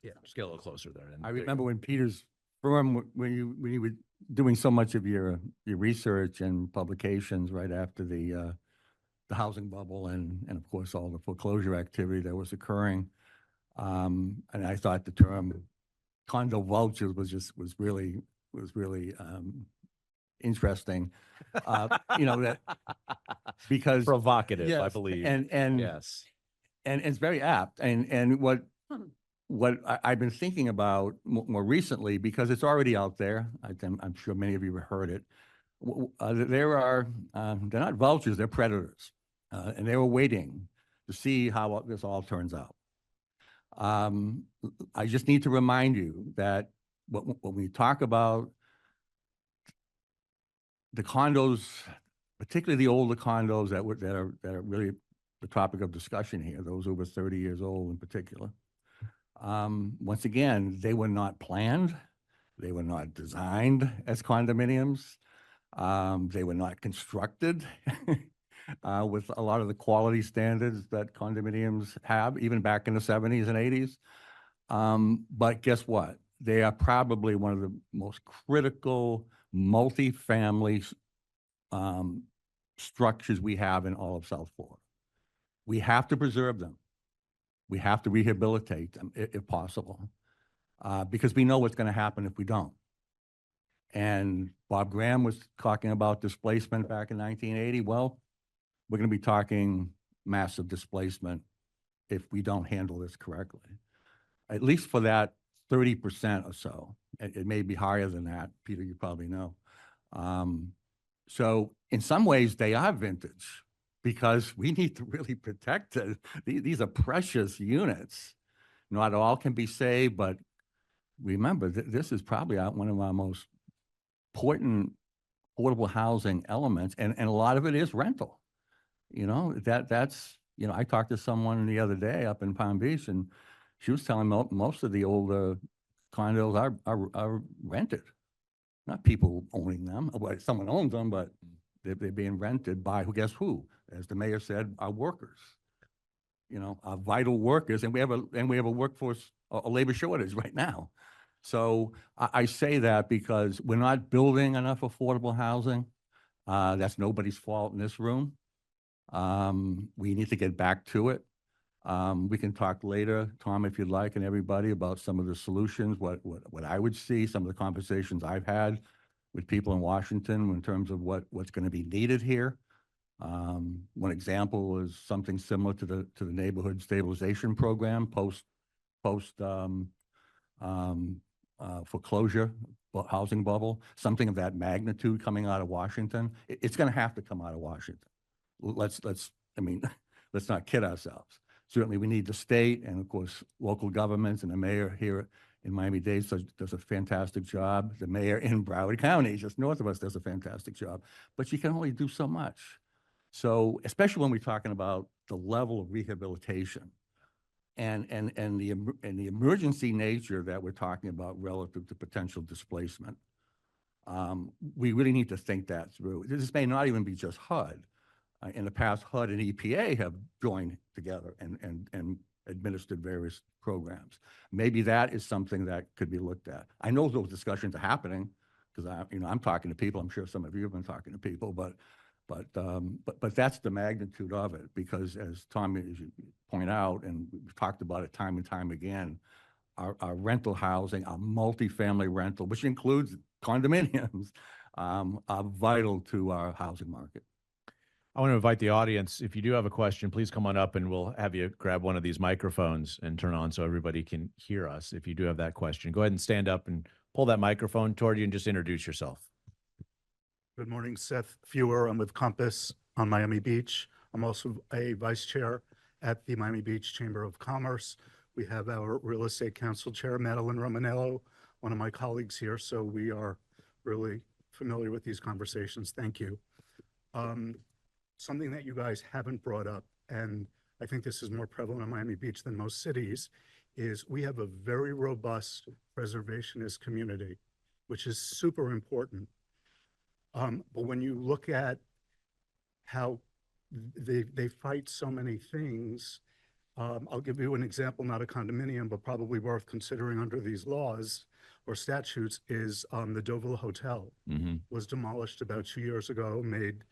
Yeah, just get a little closer there. I remember when Peter's firm, when you were doing so much of your research and publications right after the housing bubble and of course all the foreclosure activity that was occurring, and I thought the term condo vultures was really interesting. You know that because Provocative, I yes, believe. and Yes. and it's very apt. And what I've been thinking about more recently, because it's already out there, I'm sure many of you have heard it. There are, they're not vultures, they're predators. And they were waiting to see how this all turns out. I just need to remind you that when we talk about the condos, particularly the older condos that are really the topic of discussion here, those over 30 years old in particular. Once again, they were not planned. They were not designed as condominiums. They were not constructed with a lot of the quality standards that condominiums have, even back in the 70s and 80s. But guess what? They are probably one of the most critical multifamily structures we have in all of South Florida. We have to preserve them. We have to rehabilitate them if possible, because we know what's going to happen if we don't. And Bob Graham was talking about displacement back in 1980. Well, we're going to be talking massive displacement if we don't handle this correctly, at least for that 30% or so. It may be higher than that. Peter, you probably know. So in some ways they are vintage because we need to really protect it. These are precious units. Not all can be saved, but remember this is probably one of our most important affordable housing elements, and a lot of it is rental. You know, that's, you know, I talked to someone the other day up in Palm Beach, and she was telling me most of the older condos are rented. Not people owning them, well, someone owns them, but they're being rented by guess who? As the mayor said, our workers. You know, our vital workers, and we have a workforce, a labor shortage right now. So I say that because we're not building enough affordable housing. That's nobody's fault in this room. We need to get back to it. We can talk later, Tom, if you'd like, and everybody about some of the solutions, what I would see, some of the conversations I've had with people in Washington in terms of what's going to be needed here. One example is something similar to the neighborhood stabilization program post foreclosure housing bubble, something of that magnitude coming out of Washington. It's going to have to come out of Washington. Let's not kid ourselves. Certainly we need the state and of course local governments, and the mayor here in Miami-Dade does a fantastic job. The mayor in Broward County, just north of us, does a fantastic job, but you can only do so much. So especially when we're talking about the level of rehabilitation and the emergency nature that we're talking about relative to potential displacement, we really need to think that through. This may not even be just HUD. In the past, HUD and EPA have joined together and administered various programs. Maybe that is something that could be looked at. I know those discussions are happening because I'm talking to people. I'm sure some of you have been talking to people, but that's the magnitude of it. Because as Tom, as you point out, and we've talked about it time and time again, our rental housing, our multifamily rental, which includes condominiums, are vital to our housing market. I want to invite the audience, if you do have a question, please come on up and we'll have you grab one of these microphones and turn on so everybody can hear us. If you do have that question, go ahead and stand up and pull that microphone toward you and just introduce yourself. Good morning, Seth Fewer. I'm with Compass on Miami Beach. I'm also a vice chair at the Miami Beach Chamber of Commerce. We have our real estate council chair, Madeline Romanello, one of my colleagues here. So we are really familiar with these conversations. Thank you. Something that you guys haven't brought up, and I think this is more prevalent in Miami Beach than most cities, is we have a very robust preservationist community, which is super important. But when you look at how they fight so many things, I'll give you an example, not a condominium, but probably worth considering under these laws or statutes is the Deauville Hotel Mm-hmm. was demolished about 2 years ago, made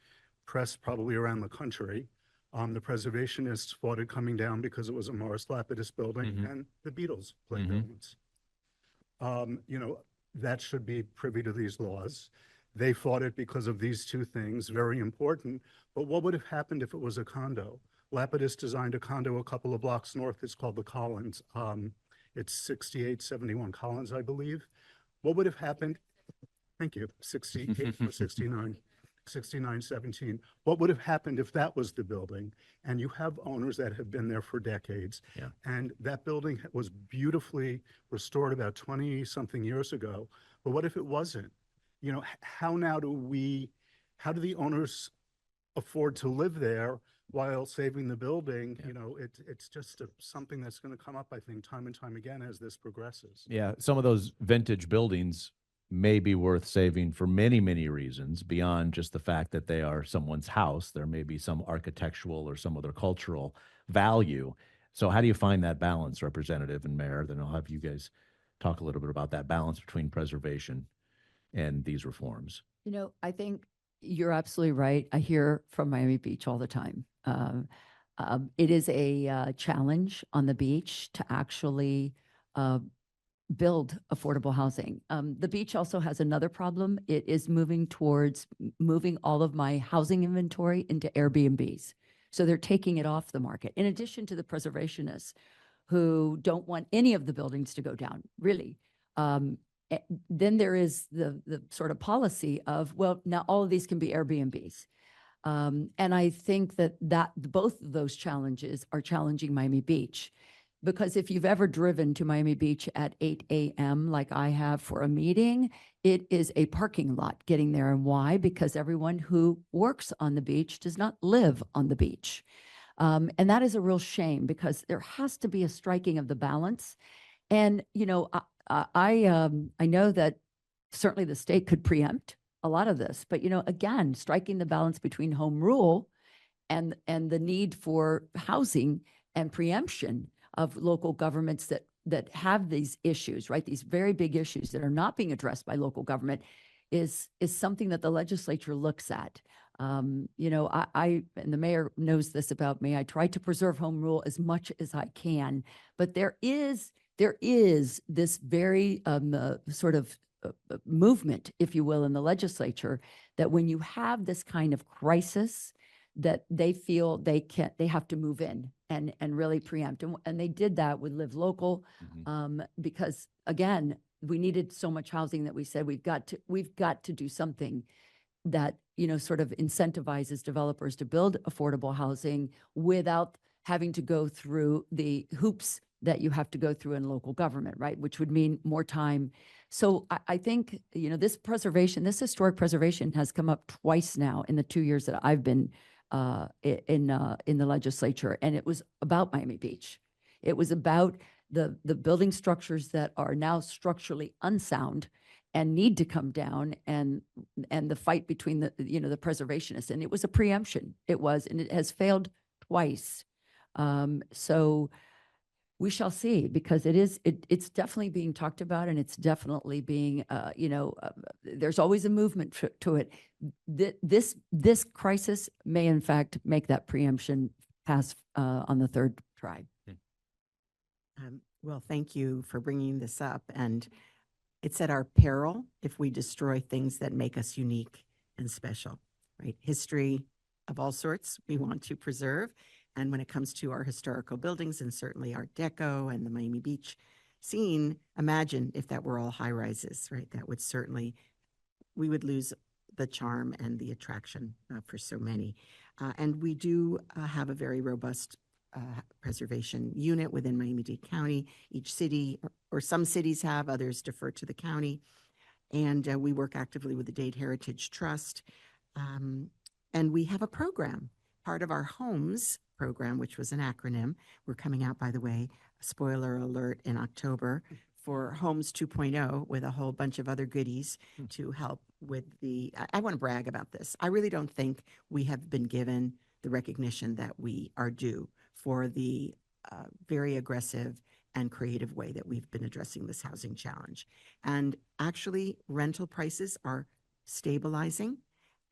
press probably around the country. The preservationists fought it coming down because it was a Morris Lapidus building Mhm. and the Beatles played there once. You know, that should be privy to these laws. They fought it because of these two things, very important. But what would have happened if it was a condo? Lapidus designed a condo a couple of blocks north. It's called the Collins. It's 6871 Collins, I believe. What would have happened? Thank you. 68 or 69. 6917. What would have happened if that was the building? And you have owners that have been there for decades. Yeah. And that building was beautifully restored about 20-something years ago. But what if it wasn't? You know, how do the owners afford to live there while saving the building? Yeah. You know, it's just something that's going to come up, I think, time and time again as this progresses. Yeah, some of those vintage buildings may be worth saving for many, many reasons beyond just the fact that they are someone's house. There may be some architectural or some other cultural value. So how do you find that balance, Representative and Mayor? Then I'll have you guys talk a little bit about that balance between preservation and these reforms. You know, I think you're absolutely right. I hear from Miami Beach all the time. It is a challenge on the beach to actually build affordable housing. The beach also has another problem. It is moving towards moving all of my housing inventory into Airbnbs. So they're taking it off the market, in addition to the preservationists who don't want any of the buildings to go down, really. Then there is the sort of policy of, well, now all of these can be Airbnbs. And I think that both of those challenges are challenging Miami Beach. Because if you've ever driven to Miami Beach at 8 a.m. like I have for a meeting, it is a parking lot getting there. And why? Because everyone who works on the beach does not live on the beach. And that is a real shame because there has to be a striking of the balance. And, you know, I know that certainly the state could preempt a lot of this, but, you know, again, striking the balance between home rule and the need for housing and preemption of local governments that have these issues, right? These very big issues that are not being addressed by local government is something that the legislature looks at. You know, I and the mayor knows this about me. I try to preserve home rule as much as I can, but there is this very sort of movement, if you will, in the legislature that when you have this kind of crisis, that they feel they have to move in and really preempt. And they did that with Live Local, because again, we needed so much housing that we said we've got to do something that, you know, sort of incentivizes developers to build affordable housing without having to go through the hoops that you have to go through in local government, right? Which would mean more time. So I think, you know, this historic preservation has come up twice now in the 2 years that I've been in the legislature, and it was about Miami Beach. It was about the building structures that are now structurally unsound and need to come down, and the fight between the preservationists. And it was a preemption. It was, and it has failed twice. So we shall see, because it's definitely being talked about, and it's definitely being, there's always a movement to it. This crisis may in fact make that preemption pass on the third try. Well, thank you for bringing this up. And it's at our peril if we destroy things that make us unique and special, right? History of all sorts we want to preserve. And when it comes to our historical buildings and certainly Art Deco and the Miami Beach scene, imagine if that were all high rises, right? That would certainly, we would lose the charm and the attraction for so many. And we do have a very robust preservation unit within Miami-Dade County. Each city, or some cities have, others defer to the county. And we work actively with the Dade Heritage Trust. And we have a program, part of our HOMES program, which was an acronym. We're coming out, by the way, spoiler alert, in October for HOMES 2.0 with a whole bunch of other goodies to help with I want to brag about this. I really don't think we have been given the recognition that we are due for the very aggressive and creative way that we've been addressing this housing challenge. And actually, rental prices are stabilizing,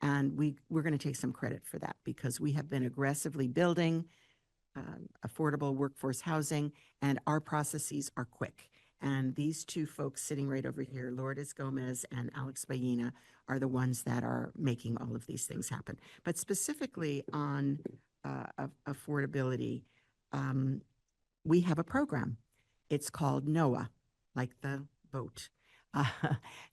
and we're going to take some credit for that because we have been aggressively building affordable workforce housing, and our processes are quick. And these two folks sitting right over here, Lourdes Gomez and Alex Ballina, are the ones that are making all of these things happen. But specifically on affordability, we have a program. It's called NOAA, like the boat,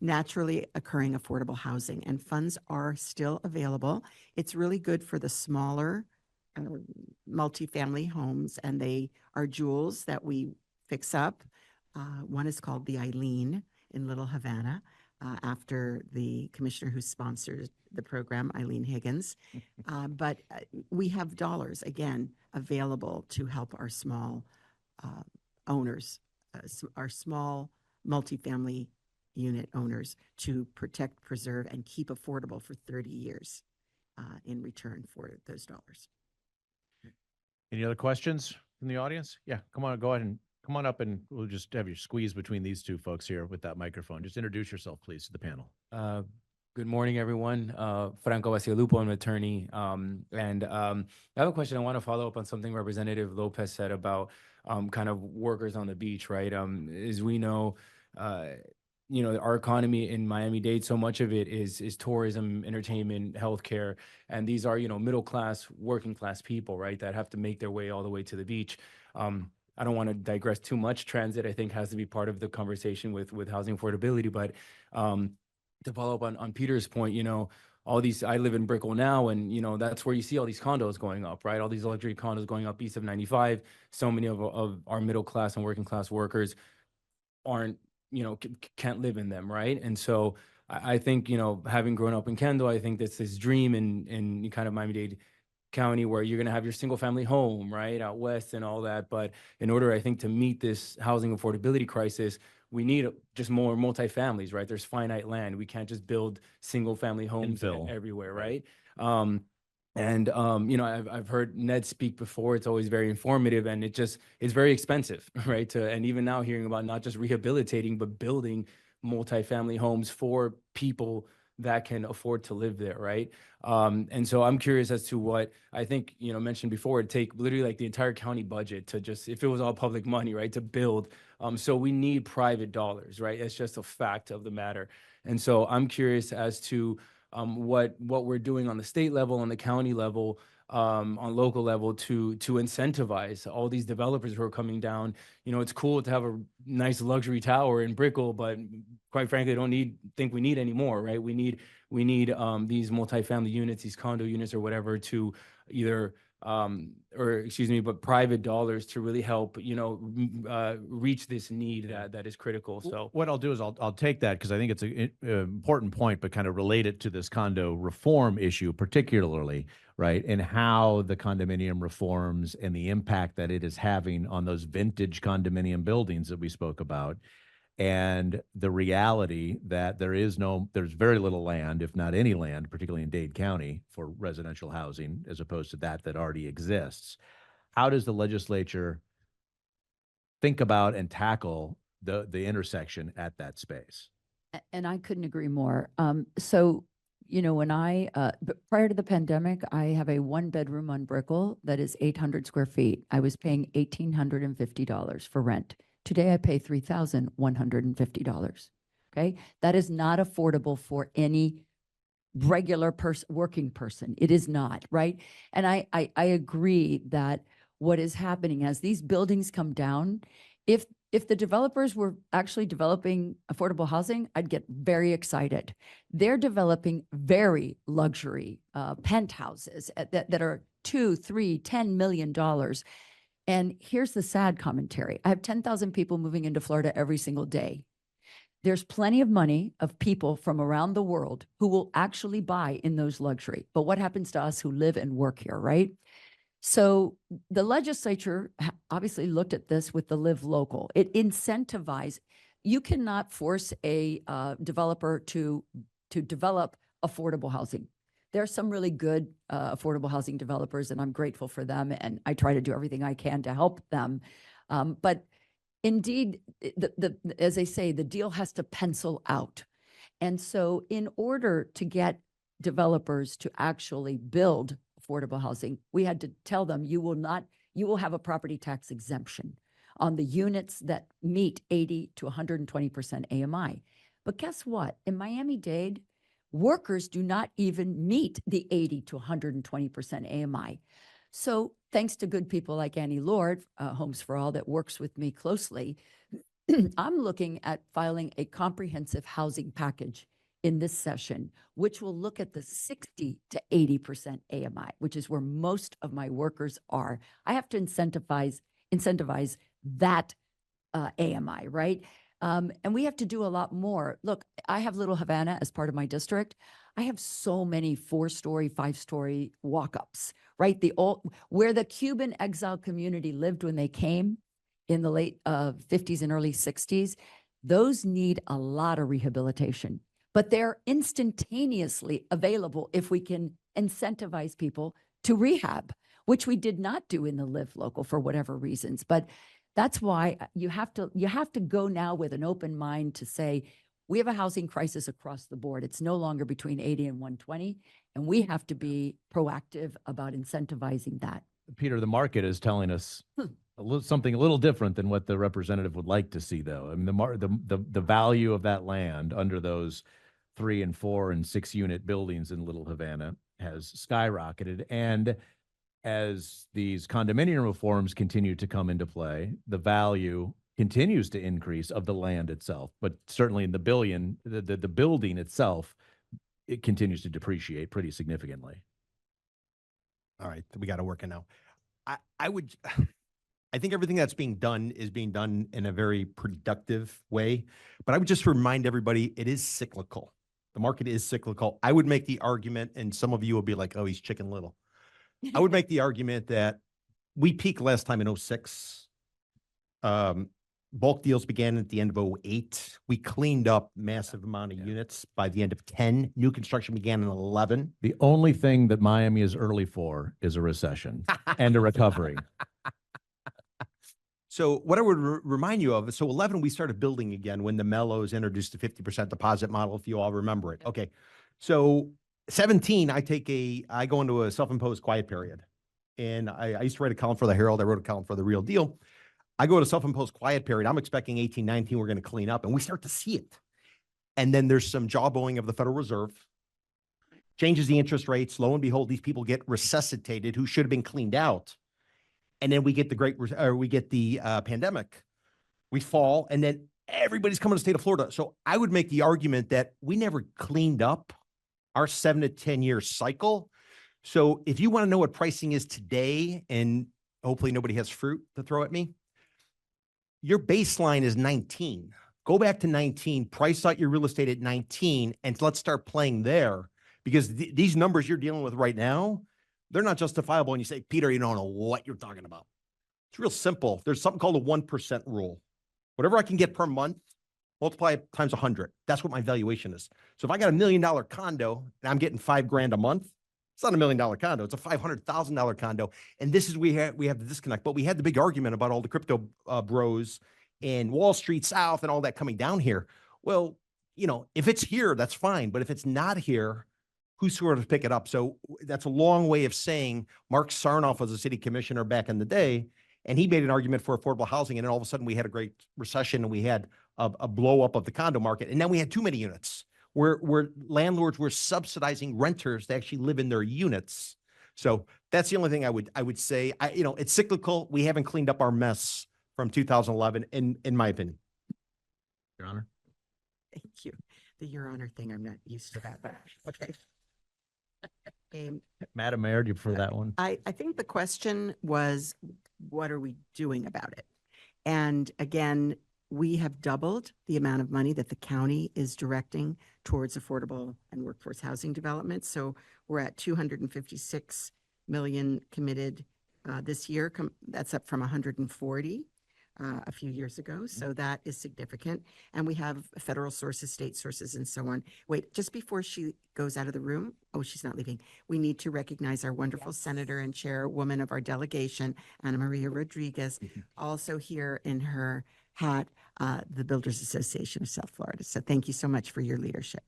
Naturally Occurring Affordable Housing, and funds are still available. It's really good for the smaller multifamily homes, and they are jewels that we fix up. One is called the Eileen in Little Havana, after the commissioner who sponsored the program, Eileen Higgins. But we have dollars, again, available to help our small owners, our small multifamily unit owners, to protect, preserve, and keep affordable for 30 years in return for those dollars. Any other questions from the audience? Yeah, come on, go ahead and come on up, and we'll just have you squeeze between these two folks here with that microphone. Just introduce yourself, please, to the panel. Good morning, everyone. Franco Basialupo, I'm an attorney. I have a question. I want to follow up on something Representative Lopez said about kind of workers on the beach, right? As we know, our economy in Miami-Dade, so much of it is tourism, entertainment, healthcare, and these are, middle class, working class people, right, that have to make their way all the way to the beach. I don't want to digress too much. Transit, I think, has to be part of the conversation with housing affordability. But to follow up on Peter's point, all these, I live in Brickell now, and, that's where you see all these condos going up, right? All these luxury condos going up east of 95. So many of our middle class and working class workers aren't, can't live in them, right? And so I think, having grown up in Kendall, I think that's this dream in kind of Miami-Dade County where you're going to have your single family home, right, out west and all that. But in order, I think, to meet this housing affordability crisis, we need just more multifamilies, right? There's finite land. We can't just build single family homes Infill. everywhere, right? I've heard Ned speak before. It's always very informative, and it's very expensive, right? And even now hearing about not just rehabilitating, but building multifamily homes for people that can afford to live there, right? And so I'm curious as to what I think, mentioned before, it'd take literally like the entire county budget to just, if it was all public money, right, to build. So we need private dollars, right? It's just a fact of the matter. And so I'm curious as to what we're doing on the state level, on the county level, on local level to incentivize all these developers who are coming down. It's cool to have a nice luxury tower in Brickell, but quite frankly, think we need any more, right? We need these multifamily units, these condo units or whatever, to either but private dollars to really help, reach this need that is critical. So what I'll do is I'll take that because I think it's an important point, but kind of relate it to this condo reform issue, particularly, right? And how the condominium reforms and the impact that it is having on those vintage condominium buildings that we spoke about. And the reality that there's very little land, if not any land, particularly in Dade County, for residential housing, as opposed to that already exists. How does the legislature think about and tackle the intersection at that space? And I couldn't agree more. When prior to the pandemic, I have a 1-bedroom on Brickell that is 800 square feet. I was paying $1,850 for rent. Today, I pay $3,150. Okay, that is not affordable for any regular working person. It is not, right? And I agree that what is happening as these buildings come down, if the developers were actually developing affordable housing, I'd get very excited. They're developing very luxury penthouses that are $2, $3, $10 million. And here's the sad commentary. I have 10,000 people moving into Florida every single day. There's plenty of money of people from around the world who will actually buy in those luxury. But what happens to us who live and work here, right? So the legislature obviously looked at this with the Live Local. It incentivized. You cannot force a developer to develop affordable housing. there are some really good affordable housing developers, and I'm grateful for them, and I try to do everything I can to help them. But indeed, as they say, the deal has to pencil out. And so in order to get developers to actually build affordable housing, we had to tell them, you will have a property tax exemption on the units that meet 80 to 120% AMI. But guess what? In Miami-Dade, workers do not even meet the 80 to 120% AMI. So thanks to good people like Annie Lord, Homes for All, that works with me closely, I'm looking at filing a comprehensive housing package in this session, which will look at the 60 to 80% AMI, which is where most of my workers are. I have to incentivize that AMI, right? And we have to do a lot more. Look, I have Little Havana as part of my district. I have so many 4-story, 5-story walk-ups, right? Where the Cuban exile community lived when they came in the late 50s and early 60s, those need a lot of rehabilitation, but they're instantaneously available if we can incentivize people to rehab, which we did not do in the Live Local for whatever reasons. But that's why you have to go now with an open mind to say, we have a housing crisis across the board. It's no longer between 80 and 120, and we have to be proactive about incentivizing that. Peter, the market is telling us something a little different than what the representative would like to see, though. I mean, the value of that land under those 3 and 4 and 6 unit buildings in Little Havana has skyrocketed. And as these condominium reforms continue to come into play, the value continues to increase of the land itself. But certainly in the building itself, it continues to depreciate pretty significantly. All right, we got to work it now. I think everything that's being done is being done in a very productive way, but I would just remind everybody, it is cyclical. The market is cyclical. I would make the argument, and some of you will be like, oh, he's Chicken Little. I would make the argument that we peaked last time in 06. Bulk deals began at the end of 08. We cleaned up massive amount of units by the end of 10. New construction began in 11. The only thing that Miami is early for is a recession and a recovery. So what I would remind you of, so 11, we started building again when the Mellows introduced the 50% deposit model, if you all remember it. Okay. So 17, I go into a self-imposed quiet period. And I used to write a column for the Herald. I wrote a column for the Real Deal. I go to self-imposed quiet period. I'm expecting 18, 19, we're going to clean up, and we start to see it. And then there's some jawboning of the Federal Reserve, changes the interest rates. Lo and behold, these people get resuscitated who should have been cleaned out. And then we get the pandemic. We fall, and then everybody's coming to the state of Florida. So I would make the argument that we never cleaned up our 7 to 10 year cycle. So if you want to know what pricing is today, and hopefully nobody has fruit to throw at me, your baseline is 19. Go back to 19, price out your real estate at 19, and let's start playing there, because these numbers you're dealing with right now, they're not justifiable. And you say, Peter, you don't know what you're talking about. It's real simple. There's something called a 1% rule. Whatever I can get per month, multiply it times 100. That's what my valuation is. So if I got $1 million condo and I'm getting $5,000 a month, it's not $1 million condo. It's a $500,000 condo. And this is, we have the disconnect, but we had the big argument about all the crypto bros and Wall Street South and all that coming down here. Well, if it's here, that's fine. But if it's not here, who's going to pick it up? So that's a long way of saying Mark Sarnoff was a city commissioner back in the day, and he made an argument for affordable housing. And then all of a sudden we had a great recession, and we had a blow up of the condo market. And then we had too many units where landlords were subsidizing renters to actually live in their units. So that's the only thing I would say. It's cyclical. We haven't cleaned up our mess from 2011, in my opinion. Your Honor. Thank you. The Your Honor thing, I'm not used to that, but okay. Madam Mayor, do you prefer that one? I think the question was, what are we doing about it? And again, we have doubled the amount of money that the county is directing towards affordable and workforce housing development. So we're at 256 million committed this year. That's up from 140. a few years ago. So that is significant. And we have federal sources, state sources, and so on. Wait, just before she goes out of the room, oh, she's not leaving. We need to recognize our wonderful senator and chairwoman of our delegation, Ana Maria Rodriguez, also here in her hat, the Builders Association of South Florida. So thank you so much for your leadership.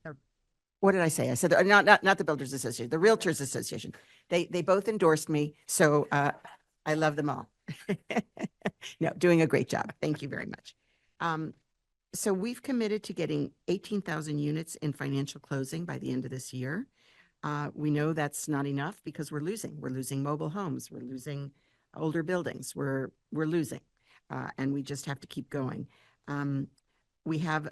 What did I say? I said, not the Builders Association, the Realtors Association. They both endorsed me. So, I love them all. No, doing a great job. Thank you very much. So we've committed to getting 18,000 units in financial closing by the end of this year. We know that's not enough because we're losing. We're losing mobile homes. We're losing older buildings. We're losing, and we just have to keep going. We have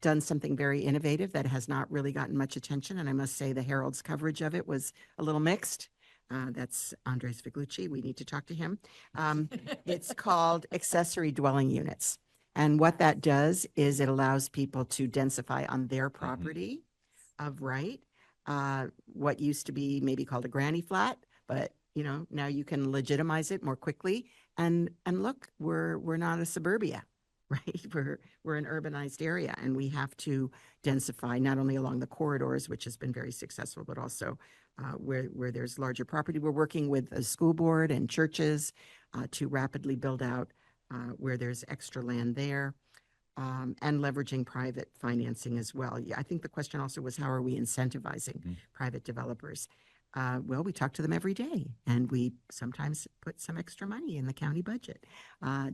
done something very innovative that has not really gotten much attention, and I must say the Herald's coverage of it was a little mixed. That's Andres Figlucci. We need to talk to him. It's called accessory dwelling units. And what that does is it allows people to densify on their property of right. What used to be maybe called a granny flat, but now you can legitimize it more quickly. And look, we're not a suburbia, right? We're an urbanized area, and we have to densify not only along the corridors, which has been very successful, but also where there's larger property. We're working with the school board and churches to rapidly build out where there's extra land there, and leveraging private financing as well. Yeah, I think the question also was, how are we incentivizing private developers? Well, we talk to them every day, and we sometimes put some extra money in the county budget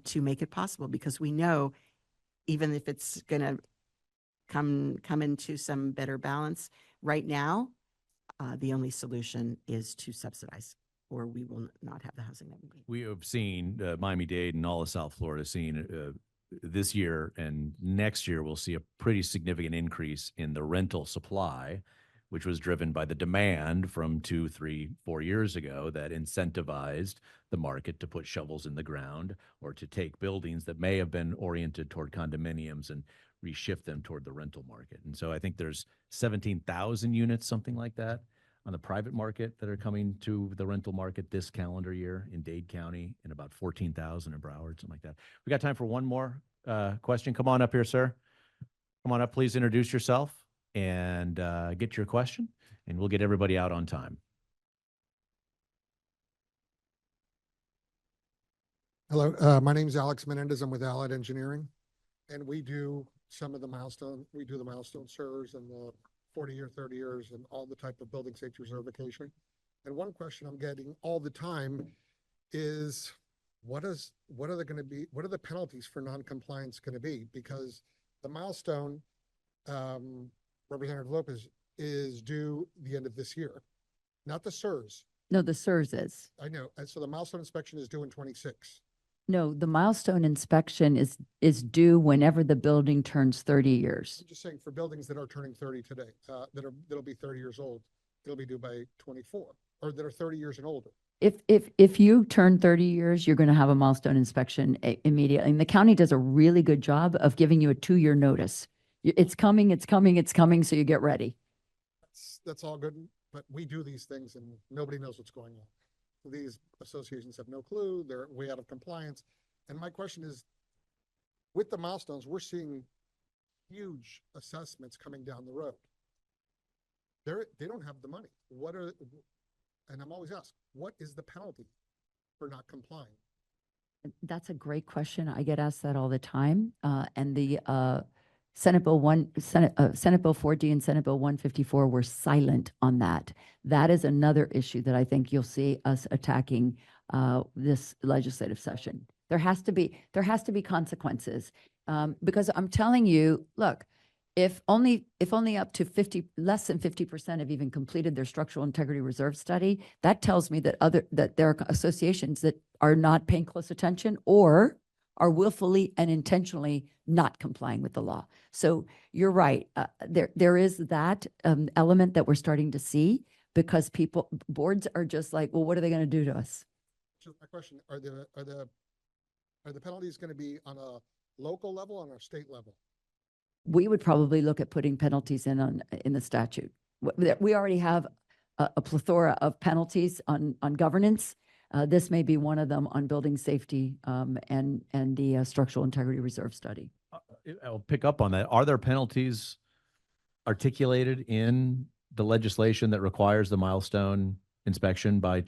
to make it possible, because we know even if it's going to come into some better balance right now, the only solution is to subsidize, or we will not have the housing that we need. We have seen Miami-Dade and all of South Florida seen this year and next year, we'll see a pretty significant increase in the rental supply, which was driven by the demand from 2, 3, 4 years ago that incentivized the market to put shovels in the ground or to take buildings that may have been oriented toward condominiums and reshift them toward the rental market. And so I think there's 17,000 units, something like that, on the private market that are coming to the rental market this calendar year in Dade County, and about 14,000 in Broward, something like that. We got time for one more question. Come on up here, sir. Come on up, please introduce yourself and get your question, and we'll get everybody out on time. Hello, my name is Alex Menendez. I'm with Allied Engineering, and we do some of the milestone. We do the milestone servers and the 40 year, 30 years, and all the type of building safety certification. And one question I'm getting all the time is, what are they going to be? What are the penalties for non-compliance going to be? Because the milestone, Representative Lopez, is due the end of this year, not the SIRS. No, the SIRS is. I know. And so the milestone inspection is due in 26. No, the milestone inspection is due whenever the building turns 30 years. I'm just saying, for buildings that are turning 30 today, that'll be 30 years old, it'll be due by 24, or that are 30 years and older. If you turn 30 years, you're going to have a milestone inspection immediately. And the county does a really good job of giving you a 2-year notice. It's coming, it's coming, it's coming, so you get ready. That's all good, but we do these things and nobody knows what's going on. These associations have no clue. They're way out of compliance. And my question is, with the milestones, we're seeing huge assessments coming down the road. They don't have the money. And I'm always asked, what is the penalty for not complying? That's a great question. I get asked that all the time. And the Senate Bill 4D and Senate Bill 154 were silent on that. That is another issue that I think you'll see us attacking this legislative session. There has to be consequences, because I'm telling you, look, if only up to less than 50% have even completed their structural integrity reserve study, that tells me that there are associations that are not paying close attention or are willfully and intentionally not complying with the law. So you're right. There is that element that we're starting to see, because boards are just like, well, what are they going to do to us? So my question, are the penalties going to be on a local level, on a state level? We would probably look at putting penalties in the statute. We already have a plethora of penalties on governance. This may be one of them on building safety and the structural integrity reserve study. I'll pick up on that. Are there penalties articulated in the legislation that requires the milestone inspection by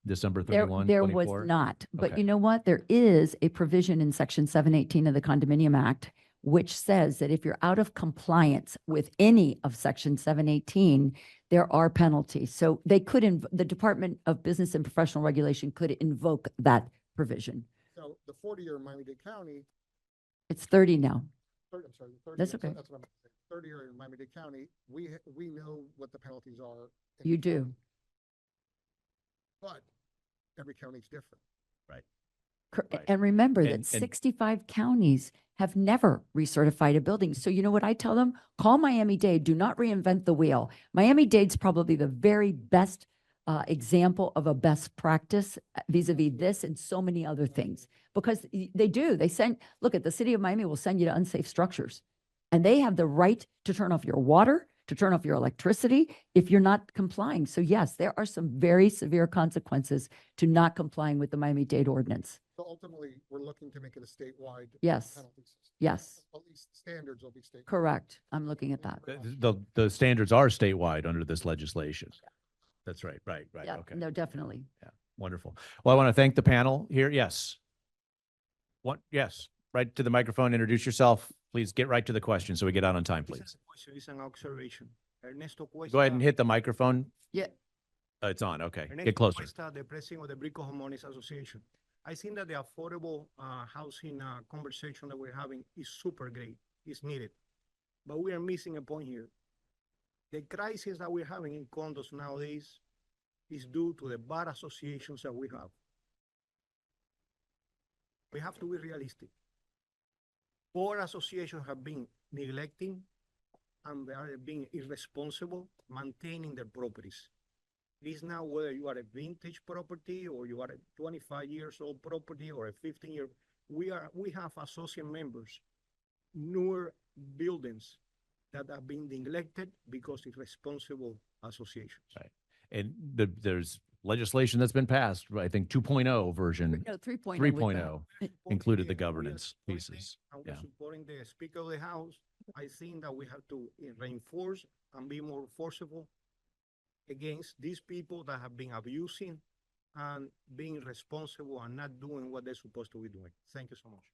December 31, There was 24? not, but Okay. you know what? There is a provision in section 718 of the Condominium Act, which says that if you're out of compliance with any of section 718, there are penalties. So they could, the Department of Business and Professional Regulation could invoke that provision. So the 40-year in Miami-Dade County, It's 30 now. I'm sorry, the 30. That's okay. That's what I'm saying. 30-year in Miami-Dade County, we know what the penalties are. in You each do. county. But every county's different. Right. And remember that And- 65 counties have never recertified a building. So you know what I tell them? Call Miami-Dade. Do not reinvent the wheel. Miami-Dade's probably the very best example of a best practice vis-a-vis this and so many other things. Because they do. They send, look at the city of Miami will send you to unsafe structures. And they have the right to turn off your water, to turn off your electricity if you're not complying. So yes, there are some very severe consequences to not complying with the Miami-Dade ordinance. So ultimately, we're looking to make it a statewide Yes. penalty system. Yes, At least standards will be statewide. correct. I'm looking at that. The standards are statewide under this legislation. That's right, right, Yeah, okay. no, definitely. Wonderful. Well, I want to thank the panel here. Yes. Yes, right to the microphone, introduce yourself. Please get right to the question so we get out on time, please. It's an observation. Ernesto Cuesta. Go ahead and hit the microphone. Yeah. It's on, okay. Ernesto Get closer. Cuesta, the president of the Brico Homeowners Association. I think that the affordable housing conversation that we're having is super great. It's needed. But we are missing a point here. The crisis that we're having in condos nowadays is due to the bad associations that we have. We have to be realistic. Board associations have been neglecting and they are being irresponsible maintaining their properties. It is now whether you are a vintage property or you are a 25 years old property or a 15-year. We have associate members, newer buildings that have been neglected because irresponsible associations. Right. And there's legislation that's been passed, I think 2.0 version, No, 3.0. 3.0 included the We are governance supporting pieces. And Yeah. we're supporting the Speaker of the House. I think that we have to reinforce and be more forceful against these people that have been abusing and being responsible and not doing what they're supposed to be doing. Thank you so much.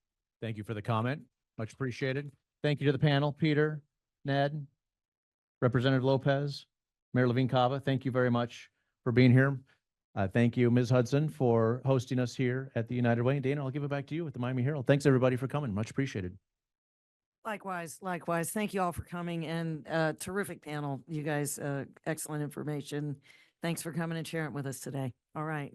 Thank you for the comment. Much appreciated. Thank you to the panel, Peter, Ned, Representative Lopez, Mayor Levine Cava. Thank you very much for being here. Thank you, Ms. Hudson, for hosting us here at the United Way. And Dana, I'll give it back to you with the Miami Herald. Thanks, everybody, for coming. Much appreciated. Likewise, likewise. Thank you all for coming and terrific panel. You guys, excellent information. Thanks for coming and sharing it with us today. All right.